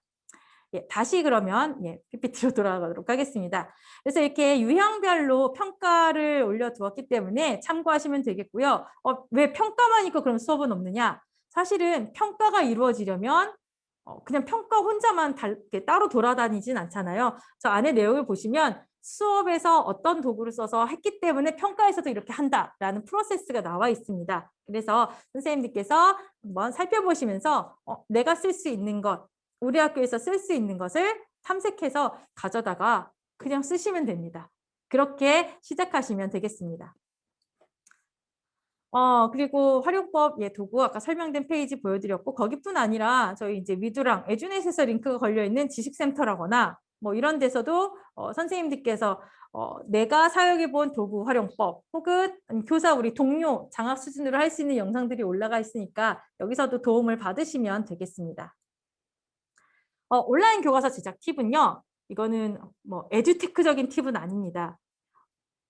예, 다시 그러면 PPT로 돌아가도록 하겠습니다. 그래서 이렇게 유형별로 평가를 올려두었기 때문에 참고하시면 되겠고요. 왜 평가만 있고 그럼 수업은 없느냐? 사실은 평가가 이루어지려면 그냥 평가 혼자만 이렇게 따로 돌아다니진 않잖아요. 저 안에 내용을 보시면 수업에서 어떤 도구를 써서 했기 때문에 평가에서도 이렇게 한다라는 프로세스가 나와 있습니다. 그래서 선생님들께서 한번 살펴보시면서 내가 쓸 수 있는 것, 우리 학교에서 쓸 수 있는 것을 탐색해서 가져다가 그냥 쓰시면 됩니다. 그렇게 시작하시면 되겠습니다. 그리고 활용법 도구 아까 설명된 페이지 보여드렸고 거기뿐 아니라 저희 이제 위두랑 에듀넷에서 링크가 걸려있는 지식센터라거나 뭐 이런 데서도 선생님들께서 내가 사용해본 도구 활용법 혹은 교사 우리 동료 장학 수준으로 할 수 있는 영상들이 올라가 있으니까 여기서도 도움을 받으시면 되겠습니다. 온라인 교과서 제작 팁은요. 이거는 뭐 에듀테크적인 팁은 아닙니다.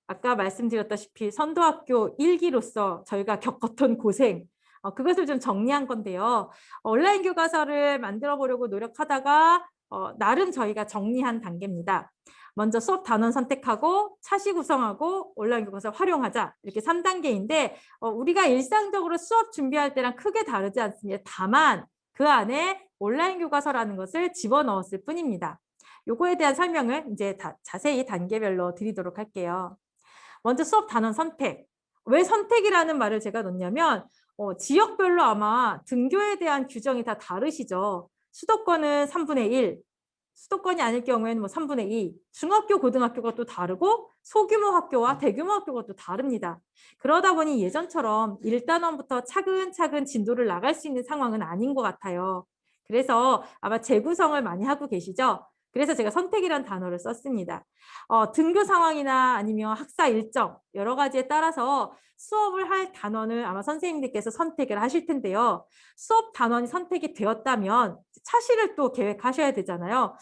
아까 말씀드렸다시피 선도학교 1기로서 저희가 겪었던 고생, 그것을 좀 정리한 건데요. 온라인 교과서를 만들어 보려고 노력하다가 나름 저희가 정리한 단계입니다. 먼저 수업 단원 선택하고 차시 구성하고 온라인 교과서 활용하자 이렇게 3단계인데 우리가 일상적으로 수업 준비할 때랑 크게 다르지 않습니다. 다만 그 안에 온라인 교과서라는 것을 집어넣었을 뿐입니다. 요거에 대한 설명을 이제 자세히 단계별로 드리도록 할게요. 먼저 수업 단원 선택. 왜 선택이라는 말을 제가 넣냐면 지역별로 아마 등교에 대한 규정이 다 다르시죠. 수도권은 3분의 1, 수도권이 아닐 경우에는 뭐 3분의 2, 중학교, 고등학교가 또 다르고 소규모 학교와 대규모 학교가 또 다릅니다. 그러다 보니 예전처럼 1단원부터 차근차근 진도를 나갈 수 있는 상황은 아닌 것 같아요. 그래서 아마 재구성을 많이 하고 계시죠. 그래서 제가 선택이란 단어를 썼습니다. 등교 상황이나 아니면 학사 일정 여러 가지에 따라서 수업을 할 단원을 아마 선생님들께서 선택을 하실 텐데요. 수업 단원이 선택이 되었다면 차시를 또 계획하셔야 되잖아요.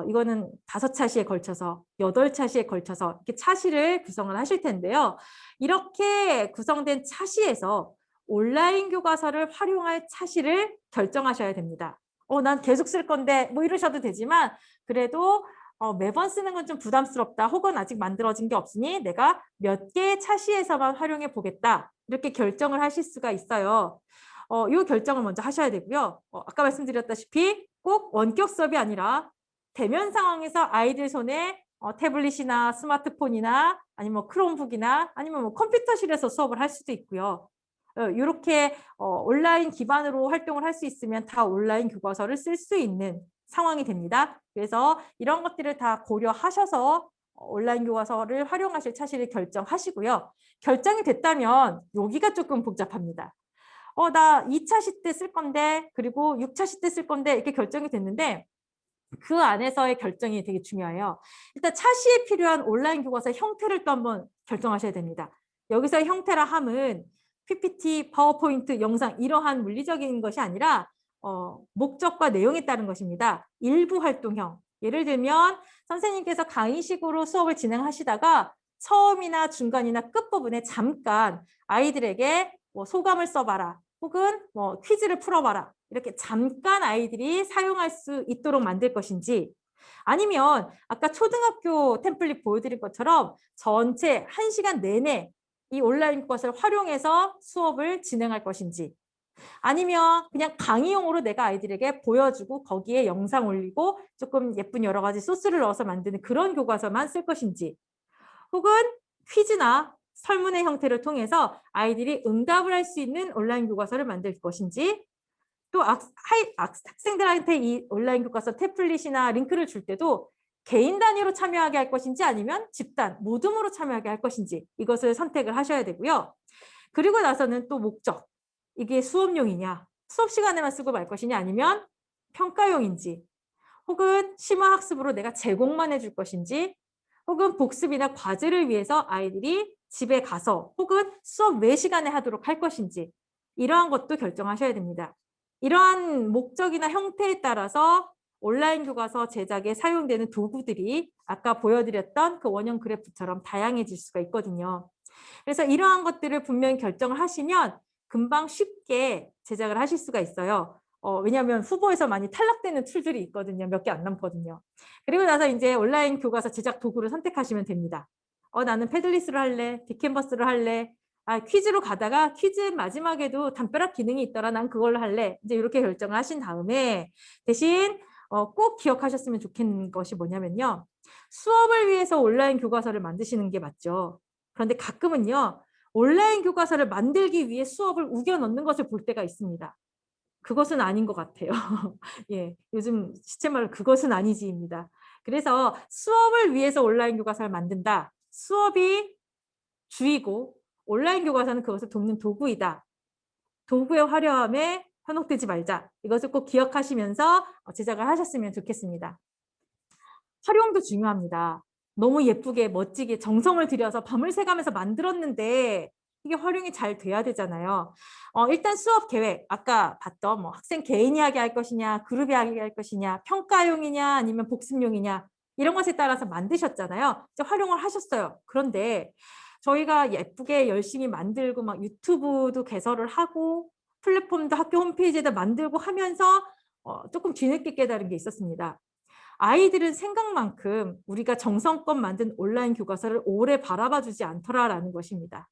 이거는 5차시에 걸쳐서 8차시에 걸쳐서 이렇게 차시를 구성을 하실 텐데요. 이렇게 구성된 차시에서 온라인 교과서를 활용할 차시를 결정하셔야 됩니다. 난 계속 쓸 건데 뭐 이러셔도 되지만 그래도 매번 쓰는 건 좀 부담스럽다 혹은 아직 만들어진 게 없으니 내가 몇 개의 차시에서만 활용해 보겠다 이렇게 결정을 하실 수가 있어요. 이 결정을 먼저 하셔야 되고요. 아까 말씀드렸다시피 꼭 원격 수업이 아니라 대면 상황에서 아이들 손에 태블릿이나 스마트폰이나 아니면 뭐 크롬북이나 아니면 뭐 컴퓨터실에서 수업을 할 수도 있고요. 이렇게 온라인 기반으로 활동을 할 수 있으면 다 온라인 교과서를 쓸 수 있는 상황이 됩니다. 그래서 이런 것들을 다 고려하셔서 온라인 교과서를 활용하실 차시를 결정하시고요. 결정이 됐다면 여기가 조금 복잡합니다. 나 2차시 때 쓸 건데 그리고 6차시 때 쓸 건데 이렇게 결정이 됐는데 그 안에서의 결정이 되게 중요해요. 일단 차시에 필요한 온라인 교과서 형태를 또 한번 결정하셔야 됩니다. 여기서 형태라 함은 PPT, 파워포인트, 영상 이러한 물리적인 것이 아니라 목적과 내용에 따른 것입니다. 일부 활동형. 예를 들면 선생님께서 강의식으로 수업을 진행하시다가 처음이나 중간이나 끝부분에 잠깐 아이들에게 뭐 소감을 써봐라. 혹은 뭐 퀴즈를 풀어봐라. 이렇게 잠깐 아이들이 사용할 수 있도록 만들 것인지 아니면 아까 초등학교 템플릿 보여드린 것처럼 전체 1시간 내내 이 온라인 것을 활용해서 수업을 진행할 것인지 아니면 그냥 강의용으로 내가 아이들에게 보여주고 거기에 영상 올리고 조금 예쁜 여러 가지 소스를 넣어서 만드는 그런 교과서만 쓸 것인지 혹은 퀴즈나 설문의 형태를 통해서 아이들이 응답을 할 수 있는 온라인 교과서를 만들 것인지 또 학생들한테 이 온라인 교과서 태블릿이나 링크를 줄 때도 개인 단위로 참여하게 할 것인지 아니면 집단, 모둠으로 참여하게 할 것인지 이것을 선택을 하셔야 되고요. 그리고 나서는 또 목적. 이게 수업용이냐, 수업 시간에만 쓰고 말 것이냐 아니면 평가용인지 혹은 심화학습으로 내가 제공만 해줄 것인지 혹은 복습이나 과제를 위해서 아이들이 집에 가서 혹은 수업 외 시간에 하도록 할 것인지 이러한 것도 결정하셔야 됩니다. 이러한 목적이나 형태에 따라서 온라인 교과서 제작에 사용되는 도구들이 아까 보여드렸던 그 원형 그래프처럼 다양해질 수가 있거든요. 그래서 이러한 것들을 분명히 결정을 하시면 금방 쉽게 제작을 하실 수가 있어요. 왜냐하면 후보에서 많이 탈락되는 툴들이 있거든요. 몇 개 안 남거든요. 그리고 나서 이제 온라인 교과서 제작 도구를 선택하시면 됩니다. 나는 패들리스로 할래, 빅캔버스로 할래, 퀴즈로 가다가 퀴즈 마지막에도 담벼락 기능이 있더라. 난 그걸로 할래. 이제 이렇게 결정을 하신 다음에 대신 꼭 기억하셨으면 좋겠는 것이 뭐냐면요. 수업을 위해서 온라인 교과서를 만드시는 게 맞죠. 그런데 가끔은요. 온라인 교과서를 만들기 위해 수업을 우겨 넣는 것을 볼 때가 있습니다. 그것은 아닌 것 같아요. 예, 요즘 시체말로 그것은 아니지입니다. 그래서 수업을 위해서 온라인 교과서를 만든다. 수업이 주이고 온라인 교과서는 그것을 돕는 도구이다. 도구의 화려함에 현혹되지 말자. 이것을 꼭 기억하시면서 제작을 하셨으면 좋겠습니다. 활용도 중요합니다. 너무 예쁘게 멋지게 정성을 들여서 밤을 새가면서 만들었는데 이게 활용이 잘 돼야 되잖아요. 일단 수업 계획, 아까 봤던 뭐 학생 개인이 하게 할 것이냐, 그룹이 하게 할 것이냐, 평가용이냐, 아니면 복습용이냐 이런 것에 따라서 만드셨잖아요. 이제 활용을 하셨어요. 그런데 저희가 예쁘게 열심히 만들고 막 유튜브도 개설을 하고 플랫폼도 학교 홈페이지에다 만들고 하면서 조금 뒤늦게 깨달은 게 있었습니다. 아이들은 생각만큼 우리가 정성껏 만든 온라인 교과서를 오래 바라봐 주지 않더라라는 것입니다.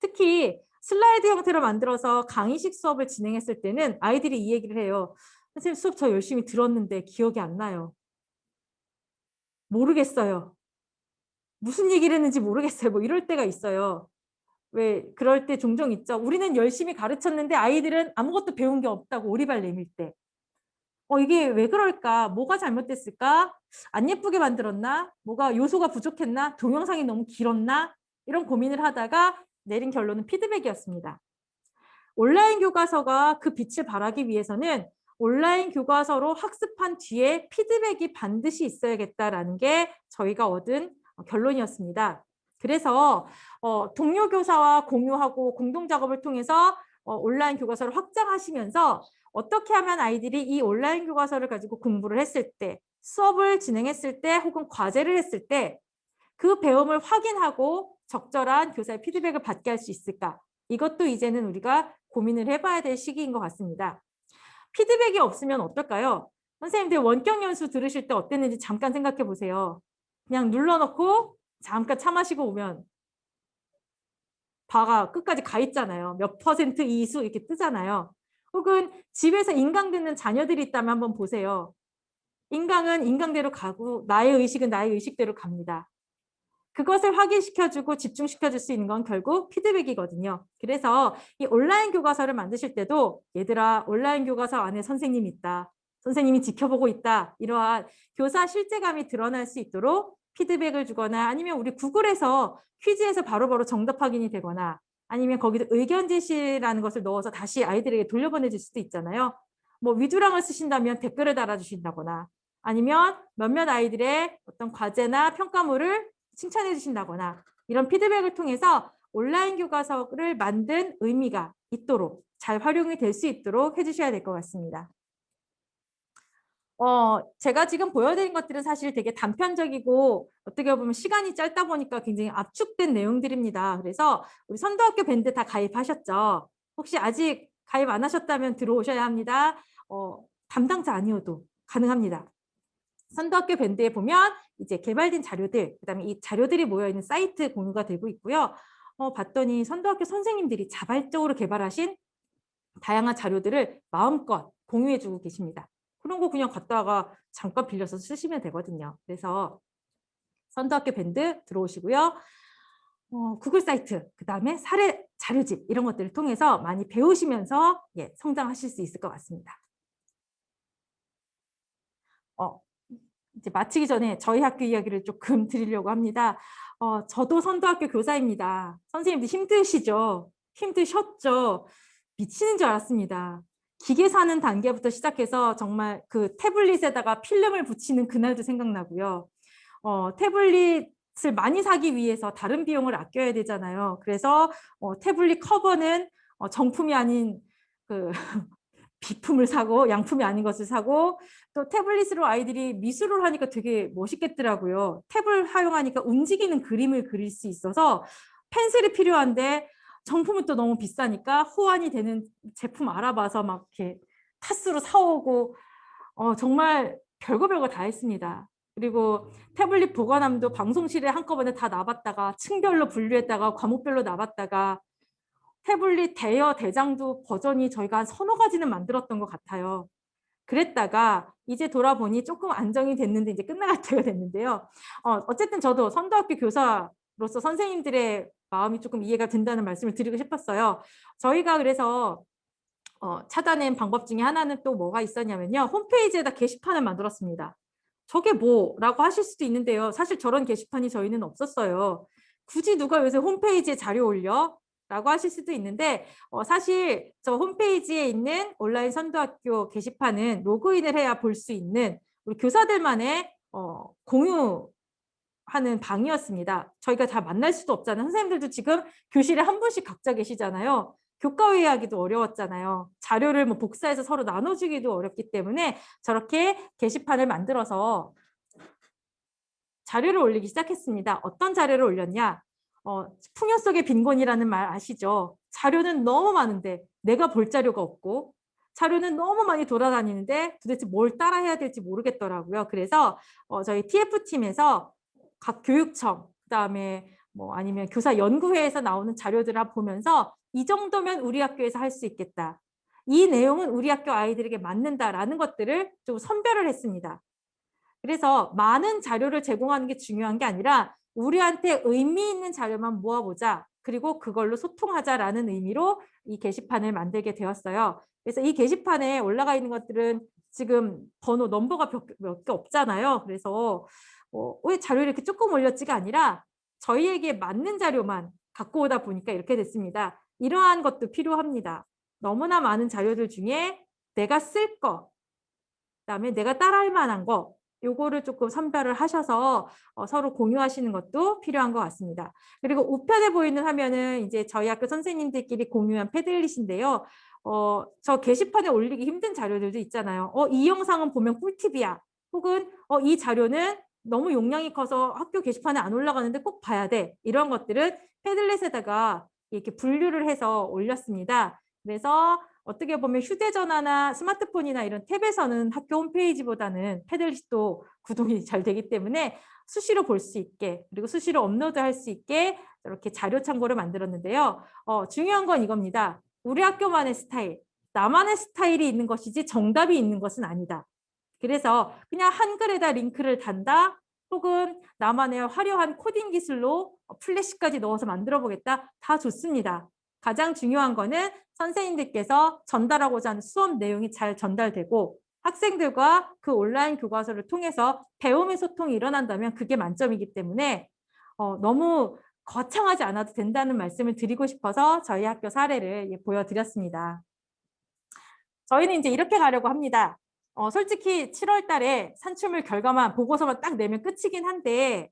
특히 슬라이드 형태로 만들어서 강의식 수업을 진행했을 때는 아이들이 이 얘기를 해요. 선생님 수업 저 열심히 들었는데 기억이 안 나요. 모르겠어요. 무슨 얘기를 했는지 모르겠어요. 뭐 이럴 때가 있어요. 왜 그럴 때 종종 있죠. 우리는 열심히 가르쳤는데 아이들은 아무것도 배운 게 없다고 오리발 내밀 때. 이게 왜 그럴까? 뭐가 잘못됐을까? 안 예쁘게 만들었나? 뭐가 요소가 부족했나? 동영상이 너무 길었나? 이런 고민을 하다가 내린 결론은 피드백이었습니다. 온라인 교과서가 그 빛을 발하기 위해서는 온라인 교과서로 학습한 뒤에 피드백이 반드시 있어야겠다라는 게 저희가 얻은 결론이었습니다. 그래서 동료 교사와 공유하고 공동 작업을 통해서 온라인 교과서를 확장하시면서 어떻게 하면 아이들이 이 온라인 교과서를 가지고 공부를 했을 때, 수업을 진행했을 때, 혹은 과제를 했을 때 그 배움을 확인하고 적절한 교사의 피드백을 받게 할 수 있을까? 이것도 이제는 우리가 고민을 해봐야 될 시기인 것 같습니다. 피드백이 없으면 어떨까요? 선생님들 원격 연수 들으실 때 어땠는지 잠깐 생각해 보세요. 그냥 눌러놓고 잠깐 차 마시고 오면 바가 끝까지 가 있잖아요. 몇 퍼센트 이수 이렇게 뜨잖아요. 혹은 집에서 인강 듣는 자녀들이 있다면 한번 보세요. 인강은 인강대로 가고 나의 의식은 나의 의식대로 갑니다. 그것을 확인시켜주고 집중시켜줄 수 있는 건 결국 피드백이거든요. 그래서 이 온라인 교과서를 만드실 때도 얘들아 온라인 교과서 안에 선생님이 있다. 선생님이 지켜보고 있다. 이러한 교사 실제감이 드러날 수 있도록 피드백을 주거나 아니면 우리 구글에서 퀴즈에서 바로바로 정답 확인이 되거나 아니면 거기도 의견 제시라는 것을 넣어서 다시 아이들에게 돌려보내줄 수도 있잖아요. 뭐 위두랑을 쓰신다면 댓글을 달아주신다거나 아니면 몇몇 아이들의 어떤 과제나 평가물을 칭찬해 주신다거나 이런 피드백을 통해서 온라인 교과서를 만든 의미가 있도록 잘 활용이 될 수 있도록 해주셔야 될 것 같습니다. 제가 지금 보여드린 것들은 사실 되게 단편적이고 어떻게 보면 시간이 짧다 보니까 굉장히 압축된 내용들입니다. 그래서 우리 선도학교 밴드 다 가입하셨죠? 혹시 아직 가입 안 하셨다면 들어오셔야 합니다. 담당자 아니어도 가능합니다. 선도학교 밴드에 보면 이제 개발된 자료들, 그다음에 이 자료들이 모여있는 사이트 공유가 되고 있고요. 봤더니 선도학교 선생님들이 자발적으로 개발하신 다양한 자료들을 마음껏 공유해주고 계십니다. 그런 거 그냥 갖다가 잠깐 빌려서 쓰시면 되거든요. 그래서 선도학교 밴드 들어오시고요. 구글 사이트, 그다음에 사례 자료집 이런 것들을 통해서 많이 배우시면서 성장하실 수 있을 것 같습니다. 이제 마치기 전에 저희 학교 이야기를 조금 드리려고 합니다. 저도 선도학교 교사입니다. 선생님들 힘드시죠? 힘드셨죠? 미치는 줄 알았습니다. 기계 사는 단계부터 시작해서 정말 그 태블릿에다가 필름을 붙이는 그날도 생각나고요. 태블릿을 많이 사기 위해서 다른 비용을 아껴야 되잖아요. 그래서 태블릿 커버는 정품이 아닌 그 비품을 사고 양품이 아닌 것을 사고 또 태블릿으로 아이들이 미술을 하니까 되게 멋있겠더라고요. 탭을 활용하니까 움직이는 그림을 그릴 수 있어서 펜슬이 필요한데 정품은 또 너무 비싸니까 호환이 되는 제품 알아봐서 막 이렇게 타수로 사오고 정말 별거 다 했습니다. 그리고 태블릿 보관함도 방송실에 한꺼번에 다 놔봤다가 층별로 분류했다가 과목별로 놔봤다가 태블릿 대여 대장도 버전이 저희가 한 서너 가지는 만들었던 것 같아요. 그랬다가 이제 돌아보니 조금 안정이 됐는데 이제 끝나갈 때가 됐는데요. 어쨌든 저도 선도학교 교사로서 선생님들의 마음이 조금 이해가 된다는 말씀을 드리고 싶었어요. 저희가 그래서 찾아낸 방법 중에 하나는 또 뭐가 있었냐면요. 홈페이지에다 게시판을 만들었습니다. 저게 뭐라고 하실 수도 있는데요. 사실 저런 게시판이 저희는 없었어요. 굳이 누가 요새 홈페이지에 자료 올려? 라고 하실 수도 있는데 사실 저 홈페이지에 있는 온라인 선도학교 게시판은 로그인을 해야 볼 수 있는 우리 교사들만의 공유하는 방이었습니다. 저희가 다 만날 수도 없잖아요. 선생님들도 지금 교실에 한 분씩 각자 계시잖아요. 교과회의하기도 어려웠잖아요. 자료를 뭐 복사해서 서로 나눠주기도 어렵기 때문에 저렇게 게시판을 만들어서 자료를 올리기 시작했습니다. 어떤 자료를 올렸냐? 풍요 속의 빈곤이라는 말 아시죠? 자료는 너무 많은데 내가 볼 자료가 없고 자료는 너무 많이 돌아다니는데 도대체 뭘 따라 해야 될지 모르겠더라고요. 그래서 저희 TF팀에서 각 교육청, 그다음에 뭐 아니면 교사 연구회에서 나오는 자료들을 보면서 이 정도면 우리 학교에서 할 수 있겠다. 이 내용은 우리 학교 아이들에게 맞는다라는 것들을 좀 선별을 했습니다. 그래서 많은 자료를 제공하는 게 중요한 게 아니라 우리한테 의미 있는 자료만 모아보자. 그리고 그걸로 소통하자라는 의미로 이 게시판을 만들게 되었어요. 그래서 이 게시판에 올라가 있는 것들은 지금 번호, 넘버가 몇 개 없잖아요. 그래서 왜 자료를 이렇게 조금 올렸지가 아니라 저희에게 맞는 자료만 갖고 오다 보니까 이렇게 됐습니다. 이러한 것도 필요합니다. 너무나 많은 자료들 중에 내가 쓸 거, 그다음에 내가 따라할 만한 거, 요거를 조금 선별을 하셔서 서로 공유하시는 것도 필요한 것 같습니다. 그리고 우편에 보이는 화면은 이제 저희 학교 선생님들끼리 공유한 패들릿인데요. 저 게시판에 올리기 힘든 자료들도 있잖아요. 이 영상은 보면 꿀팁이야. 혹은 이 자료는 너무 용량이 커서 학교 게시판에 안 올라가는데 꼭 봐야 돼. 이런 것들은 패들릿에다가 이렇게 분류를 해서 올렸습니다. 그래서 어떻게 보면 휴대전화나 스마트폰이나 이런 탭에서는 학교 홈페이지보다는 패들릿도 구동이 잘 되기 때문에 수시로 볼 수 있게 그리고 수시로 업로드할 수 있게 이렇게 자료 참고를 만들었는데요. 중요한 건 이겁니다. 우리 학교만의 스타일, 나만의 스타일이 있는 것이지 정답이 있는 것은 아니다. 그래서 그냥 한글에다 링크를 단다 혹은 나만의 화려한 코딩 기술로 플래시까지 넣어서 만들어 보겠다. 다 좋습니다. 가장 중요한 거는 선생님들께서 전달하고자 하는 수업 내용이 잘 전달되고 학생들과 그 온라인 교과서를 통해서 배움의 소통이 일어난다면 그게 만점이기 때문에 너무 거창하지 않아도 된다는 말씀을 드리고 싶어서 저희 학교 사례를 보여드렸습니다. 저희는 이제 이렇게 가려고 합니다. 솔직히 7월 달에 산출물 결과만 보고서만 딱 내면 끝이긴 한데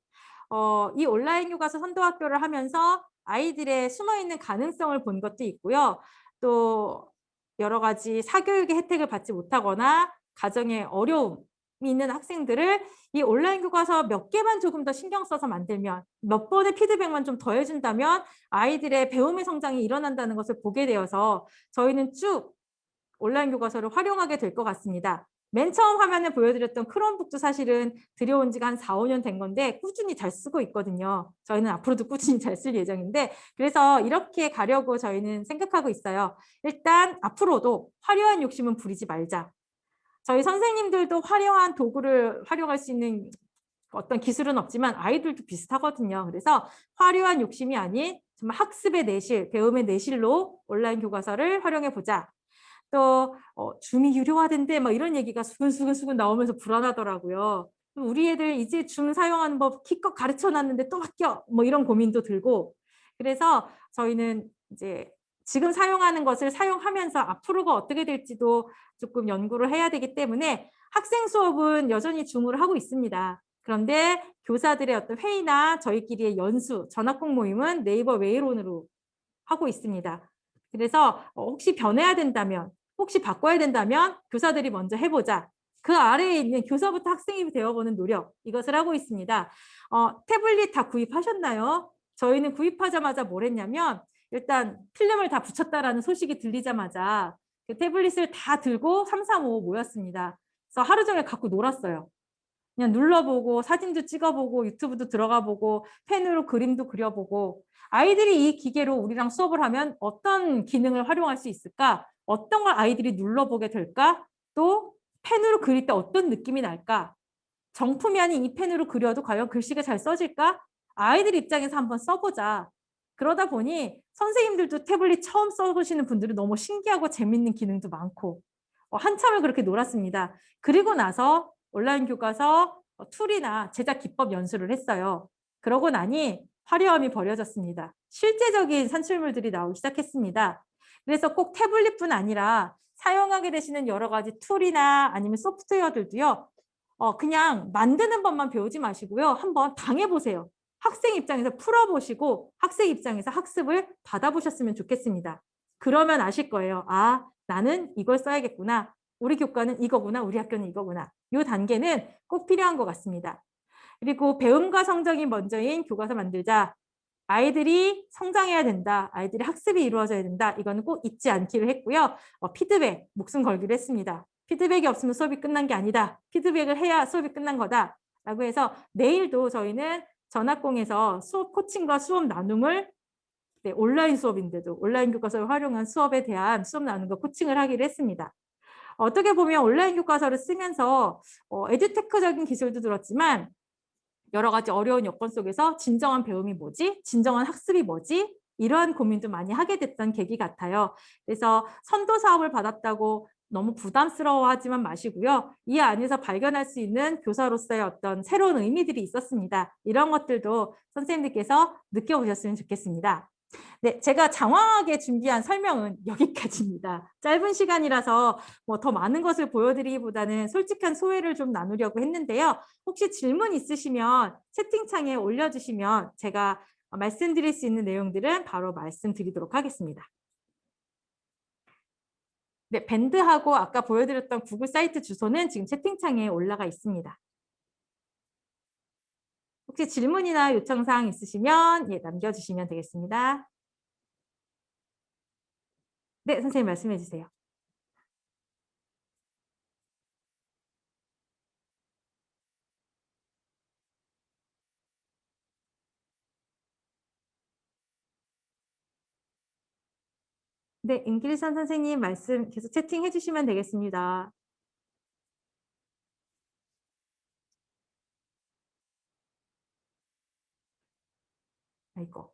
이 온라인 교과서 선도학교를 하면서 아이들의 숨어있는 가능성을 본 것도 있고요. 또 여러 가지 사교육의 혜택을 받지 못하거나 가정에 어려움이 있는 학생들을 이 온라인 교과서 몇 개만 조금 더 신경 써서 만들면 몇 번의 피드백만 좀 더해준다면 아이들의 배움의 성장이 일어난다는 것을 보게 되어서 저희는 쭉 온라인 교과서를 활용하게 될 것 같습니다. 맨 처음 화면에 보여드렸던 크롬북도 사실은 들여온 지가 한 4, 5년 된 건데 꾸준히 잘 쓰고 있거든요. 저희는 앞으로도 꾸준히 잘 쓸 예정인데 그래서 이렇게 가려고 저희는 생각하고 있어요. 일단 앞으로도 화려한 욕심은 부리지 말자. 저희 선생님들도 화려한 도구를 활용할 수 있는 어떤 기술은 없지만 아이들도 비슷하거든요. 그래서 화려한 욕심이 아닌 정말 학습의 내실, 배움의 내실로 온라인 교과서를 활용해 보자. 또 줌이 유료화된대 막 이런 얘기가 수근수근 나오면서 불안하더라고요. 우리 애들 이제 줌 사용하는 법 기껏 가르쳐 놨는데 또 바뀌어 뭐 이런 고민도 들고 그래서 저희는 이제 지금 사용하는 것을 사용하면서 앞으로가 어떻게 될지도 조금 연구를 해야 되기 때문에 학생 수업은 여전히 줌으로 하고 있습니다. 그런데 교사들의 어떤 회의나 저희끼리의 연수, 전학국 모임은 네이버 웨이론으로 하고 있습니다. 그래서 혹시 변해야 된다면, 혹시 바꿔야 된다면 교사들이 먼저 해보자. 그 아래에 있는 교사부터 학생이 되어보는 노력, 이것을 하고 있습니다. 태블릿 다 구입하셨나요? 저희는 구입하자마자 뭘 했냐면 일단 필름을 다 붙였다라는 소식이 들리자마자 그 태블릿을 다 들고 3, 4, 5 모였습니다. 그래서 하루 종일 갖고 놀았어요. 그냥 눌러보고 사진도 찍어보고 유튜브도 들어가보고 펜으로 그림도 그려보고 아이들이 이 기계로 우리랑 수업을 하면 어떤 기능을 활용할 수 있을까? 어떤 걸 아이들이 눌러보게 될까? 또 펜으로 그릴 때 어떤 느낌이 날까? 정품이 아닌 이 펜으로 그려도 과연 글씨가 잘 써질까? 아이들 입장에서 한번 써보자. 그러다 보니 선생님들도 태블릿 처음 써보시는 분들은 너무 신기하고 재밌는 기능도 많고 한참을 그렇게 놀았습니다. 그리고 나서 온라인 교과서 툴이나 제작 기법 연수를 했어요. 그러고 나니 화려함이 버려졌습니다. 실제적인 산출물들이 나오기 시작했습니다. 그래서 꼭 태블릿뿐 아니라 사용하게 되시는 여러 가지 툴이나 아니면 소프트웨어들도요. 그냥 만드는 법만 배우지 마시고요. 한번 당해보세요. 학생 입장에서 풀어보시고 학생 입장에서 학습을 받아보셨으면 좋겠습니다. 그러면 아실 거예요. 아, 나는 이걸 써야겠구나. 우리 교과는 이거구나. 우리 학교는 이거구나. 이 단계는 꼭 필요한 것 같습니다. 그리고 배움과 성적이 먼저인 교과서 만들자. 아이들이 성장해야 된다. 아이들이 학습이 이루어져야 된다. 이거는 꼭 잊지 않기로 했고요. 피드백, 목숨 걸기로 했습니다. 피드백이 없으면 수업이 끝난 게 아니다. 피드백을 해야 수업이 끝난 거다. 라고 해서 내일도 저희는 전학공에서 수업 코칭과 수업 나눔을 온라인 수업인데도 온라인 교과서를 활용한 수업에 대한 수업 나눔과 코칭을 하기로 했습니다. 어떻게 보면 온라인 교과서를 쓰면서 에듀테크적인 기술도 들었지만 여러 가지 어려운 여건 속에서 진정한 배움이 뭐지? 진정한 학습이 뭐지? 이러한 고민도 많이 하게 됐던 계기 같아요. 그래서 선도 사업을 받았다고 너무 부담스러워하지만 마시고요. 이 안에서 발견할 수 있는 교사로서의 어떤 새로운 의미들이 있었습니다. 이런 것들도 선생님들께서 느껴보셨으면 좋겠습니다. 네, 제가 장황하게 준비한 설명은 여기까지입니다. 짧은 시간이라서 뭐 더 많은 것을 보여드리기보다는 솔직한 소회를 좀 나누려고 했는데요. 혹시 질문 있으시면 채팅창에 올려주시면 제가 말씀드릴 수 있는 내용들은 바로 말씀드리도록 하겠습니다. 네, 밴드하고 아까 보여드렸던 구글 사이트 주소는 지금 채팅창에 올라가 있습니다. 혹시 질문이나 요청사항 있으시면 남겨주시면 되겠습니다. 네, 선생님 말씀해 주세요. 네, 임길선 선생님 말씀 계속 채팅해 주시면 되겠습니다. 아이고.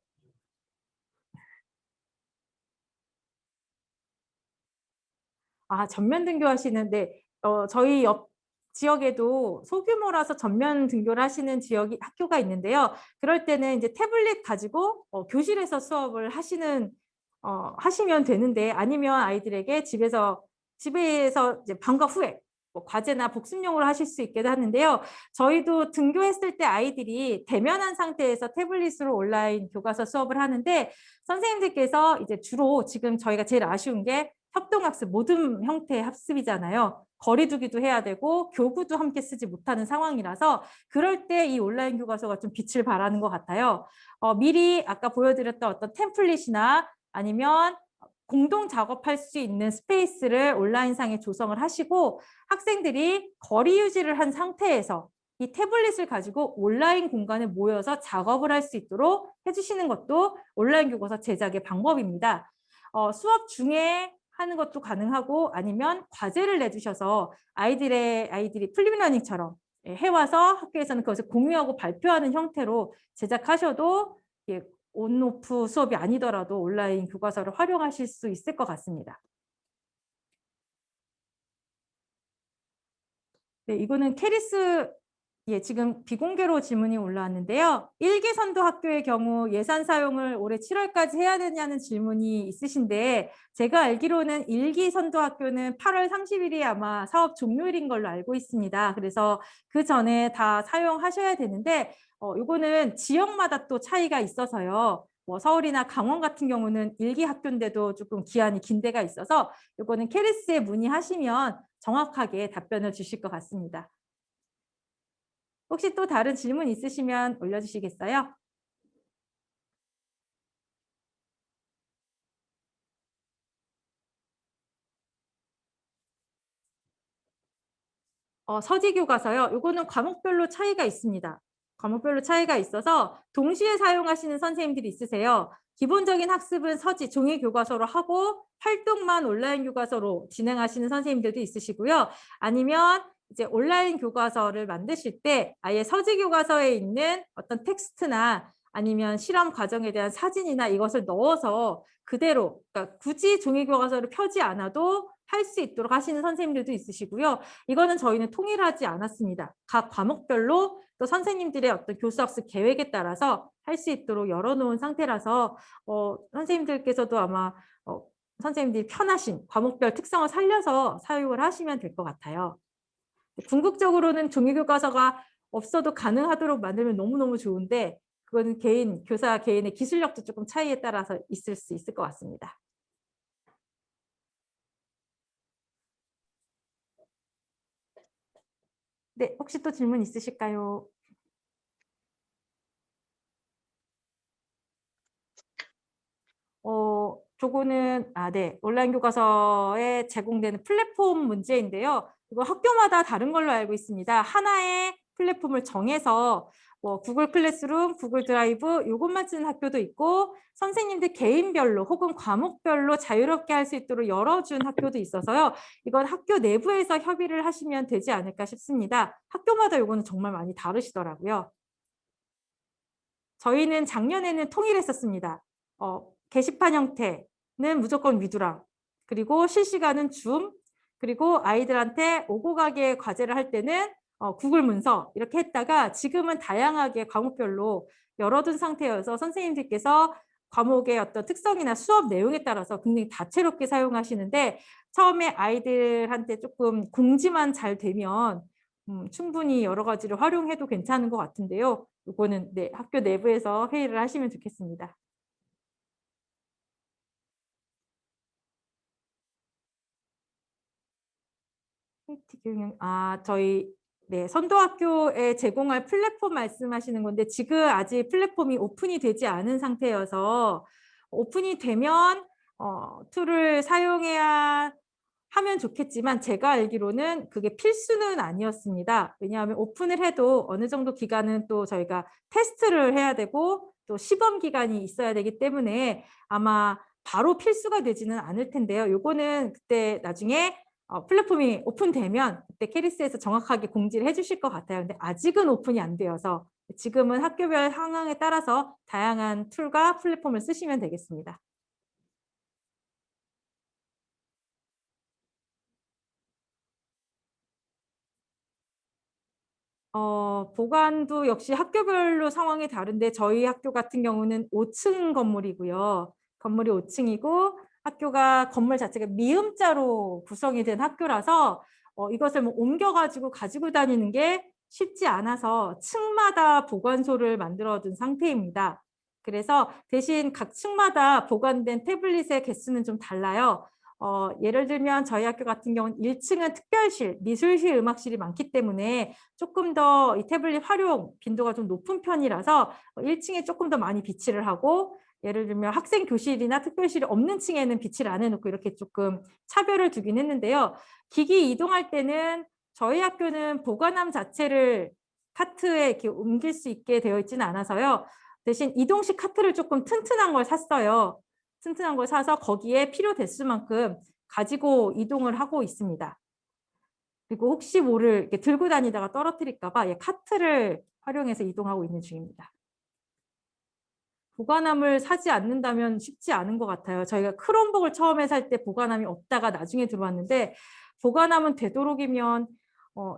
전면 등교하시는데 저희 옆 지역에도 소규모라서 전면 등교를 하시는 지역이 학교가 있는데요. 그럴 때는 이제 태블릿 가지고 교실에서 수업을 하시면 되는데 아니면 아이들에게 집에서 이제 방과 후에 뭐 과제나 복습용으로 하실 수 있게 하는데요. 저희도 등교했을 때 아이들이 대면한 상태에서 태블릿으로 온라인 교과서 수업을 하는데 선생님들께서 이제 주로 지금 저희가 제일 아쉬운 게 협동학습 모든 형태의 학습이잖아요. 거리두기도 해야 되고 교구도 함께 쓰지 못하는 상황이라서 그럴 때 이 온라인 교과서가 좀 빛을 발하는 것 같아요. 미리 아까 보여드렸던 어떤 템플릿이나 아니면 공동 작업할 수 있는 스페이스를 온라인상에 조성을 하시고 학생들이 거리 유지를 한 상태에서 이 태블릿을 가지고 온라인 공간에 모여서 작업을 할 수 있도록 해주시는 것도 온라인 교과서 제작의 방법입니다. 수업 중에 하는 것도 가능하고 아니면 과제를 내주셔서 아이들이 플립러닝처럼 해와서 학교에서는 그것을 공유하고 발표하는 형태로 제작하셔도 온오프 수업이 아니더라도 온라인 교과서를 활용하실 수 있을 것 같습니다. 네, 이거는 캐리스 지금 비공개로 질문이 올라왔는데요. 1기 선도 학교의 경우 예산 사용을 올해 7월까지 해야 되냐는 질문이 있으신데 제가 알기로는 1기 선도 학교는 8월 30일이 아마 사업 종료일인 걸로 알고 있습니다. 그래서 그 전에 다 사용하셔야 되는데 이거는 지역마다 또 차이가 있어서요. 뭐 서울이나 강원 같은 경우는 1기 학교인데도 조금 기한이 긴 데가 있어서 이거는 캐리스에 문의하시면 정확하게 답변을 주실 것 같습니다. 혹시 또 다른 질문 있으시면 올려주시겠어요? 서지 교과서요. 요거는 과목별로 차이가 있습니다. 과목별로 차이가 있어서 동시에 사용하시는 선생님들이 있으세요. 기본적인 학습은 서지 종이 교과서로 하고 활동만 온라인 교과서로 진행하시는 선생님들도 있으시고요. 아니면 이제 온라인 교과서를 만드실 때 아예 서지 교과서에 있는 어떤 텍스트나 아니면 실험 과정에 대한 사진이나 이것을 넣어서 그대로, 그러니까 굳이 종이 교과서를 펴지 않아도 할 수 있도록 하시는 선생님들도 있으시고요. 이거는 저희는 통일하지 않았습니다. 각 과목별로 또 선생님들의 어떤 교수학습 계획에 따라서 할 수 있도록 열어놓은 상태라서 선생님들께서도 아마 선생님들이 편하신 과목별 특성을 살려서 사용을 하시면 될 것 같아요. 궁극적으로는 종이교과서가 없어도 가능하도록 만들면 너무너무 좋은데 그거는 교사 개인의 기술력도 조금 차이에 따라서 있을 수 있을 것 같습니다. 네, 혹시 또 질문 있으실까요? 저거는 네, 온라인 교과서에 제공되는 플랫폼 문제인데요. 이거 학교마다 다른 걸로 알고 있습니다. 하나의 플랫폼을 정해서 뭐 구글 클래스룸, 구글 드라이브 이것만 쓰는 학교도 있고 선생님들 개인별로 혹은 과목별로 자유롭게 할 수 있도록 열어준 학교도 있어서요. 이건 학교 내부에서 협의를 하시면 되지 않을까 싶습니다. 학교마다 이거는 정말 많이 다르시더라고요. 저희는 작년에는 통일했었습니다. 게시판 형태는 무조건 위두랑, 그리고 실시간은 줌, 그리고 아이들한테 오고 가게 과제를 할 때는 구글 문서 이렇게 했다가 지금은 다양하게 과목별로 열어둔 상태여서 선생님들께서 과목의 어떤 특성이나 수업 내용에 따라서 굉장히 다채롭게 사용하시는데 처음에 아이들한테 조금 공지만 잘 되면 충분히 여러 가지를 활용해도 괜찮은 것 같은데요. 이거는 네, 학교 내부에서 회의를 하시면 좋겠습니다. KT 교육, 저희 네, 선도학교에 제공할 플랫폼 말씀하시는 건데 지금 아직 플랫폼이 오픈이 되지 않은 상태여서 오픈이 되면 툴을 사용해야 하면 좋겠지만 제가 알기로는 그게 필수는 아니었습니다. 왜냐하면 오픈을 해도 어느 정도 기간은 또 저희가 테스트를 해야 되고 또 시범 기간이 있어야 되기 때문에 아마 바로 필수가 되지는 않을 텐데요. 요거는 그때 나중에 플랫폼이 오픈되면 그때 캐리스에서 정확하게 공지를 해주실 것 같아요. 근데 아직은 오픈이 안 되어서 지금은 학교별 상황에 따라서 다양한 툴과 플랫폼을 쓰시면 되겠습니다. 보관도 역시 학교별로 상황이 다른데 저희 학교 같은 경우는 5층 건물이고요. 건물이 5층이고 학교가 건물 자체가 미음자로 구성이 된 학교라서 이것을 뭐 옮겨가지고 가지고 다니는 게 쉽지 않아서 층마다 보관소를 만들어둔 상태입니다. 그래서 대신 각 층마다 보관된 태블릿의 개수는 좀 달라요. 예를 들면 저희 학교 같은 경우는 1층은 특별실, 미술실, 음악실이 많기 때문에 조금 더 이 태블릿 활용 빈도가 좀 높은 편이라서 1층에 조금 더 많이 비치를 하고 예를 들면 학생 교실이나 특별실이 없는 층에는 비치를 안 해놓고 이렇게 조금 차별을 두긴 했는데요. 기기 이동할 때는 저희 학교는 보관함 자체를 카트에 이렇게 옮길 수 있게 되어 있지는 않아서요. 대신 이동식 카트를 조금 튼튼한 걸 샀어요. 튼튼한 걸 사서 거기에 필요 대수만큼 가지고 이동을 하고 있습니다. 그리고 혹시 모를 이렇게 들고 다니다가 떨어뜨릴까 봐 카트를 활용해서 이동하고 있는 중입니다. 보관함을 사지 않는다면 쉽지 않은 것 같아요. 저희가 크롬북을 처음에 살 때 보관함이 없다가 나중에 들어왔는데 보관함은 되도록이면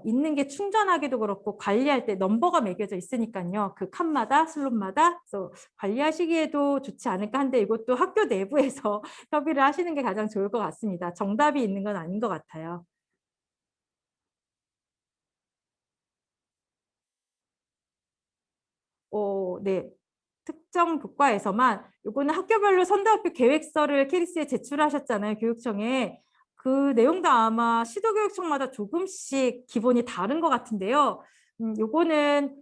있는 게 충전하기도 그렇고 관리할 때 넘버가 매겨져 있으니까요. 그 칸마다 슬롯마다 그래서 관리하시기에도 좋지 않을까 한데 이것도 학교 내부에서 협의를 하시는 게 가장 좋을 것 같습니다. 정답이 있는 건 아닌 것 같아요. 네. 특정 교과에서만 요거는 학교별로 선도학교 계획서를 캐리스에 제출하셨잖아요. 교육청에. 그 내용도 아마 시도교육청마다 조금씩 기본이 다른 것 같은데요. 요거는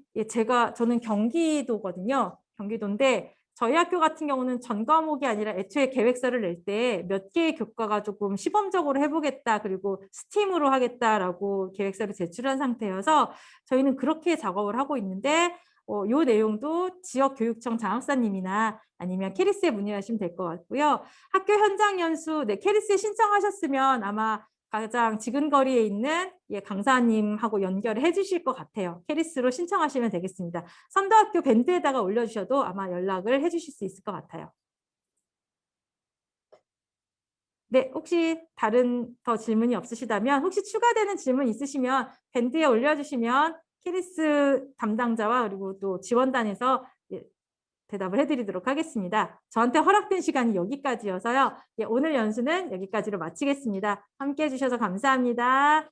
저는 경기도거든요. 경기도인데 저희 학교 같은 경우는 전 과목이 아니라 애초에 계획서를 낼 때 몇 개의 교과가 조금 시범적으로 해보겠다, 그리고 스팀으로 하겠다라고 계획서를 제출한 상태여서 저희는 그렇게 작업을 하고 있는데 요 내용도 지역교육청 장학사님이나 아니면 캐리스에 문의하시면 될 것 같고요. 학교 현장 연수, 네, 캐리스에 신청하셨으면 아마 가장 지근거리에 있는 강사님하고 연결을 해주실 것 같아요. 캐리스로 신청하시면 되겠습니다. 선도학교 밴드에다가 올려주셔도 아마 연락을 해주실 수 있을 것 같아요. 네, 혹시 다른 더 질문이 없으시다면, 혹시 추가되는 질문 있으시면 밴드에 올려주시면 캐리스 담당자와 그리고 또 지원단에서 대답을 해드리도록 하겠습니다. 저한테 허락된 시간이 여기까지여서요. 오늘 연수는 여기까지로 마치겠습니다. 함께해 주셔서 감사합니다.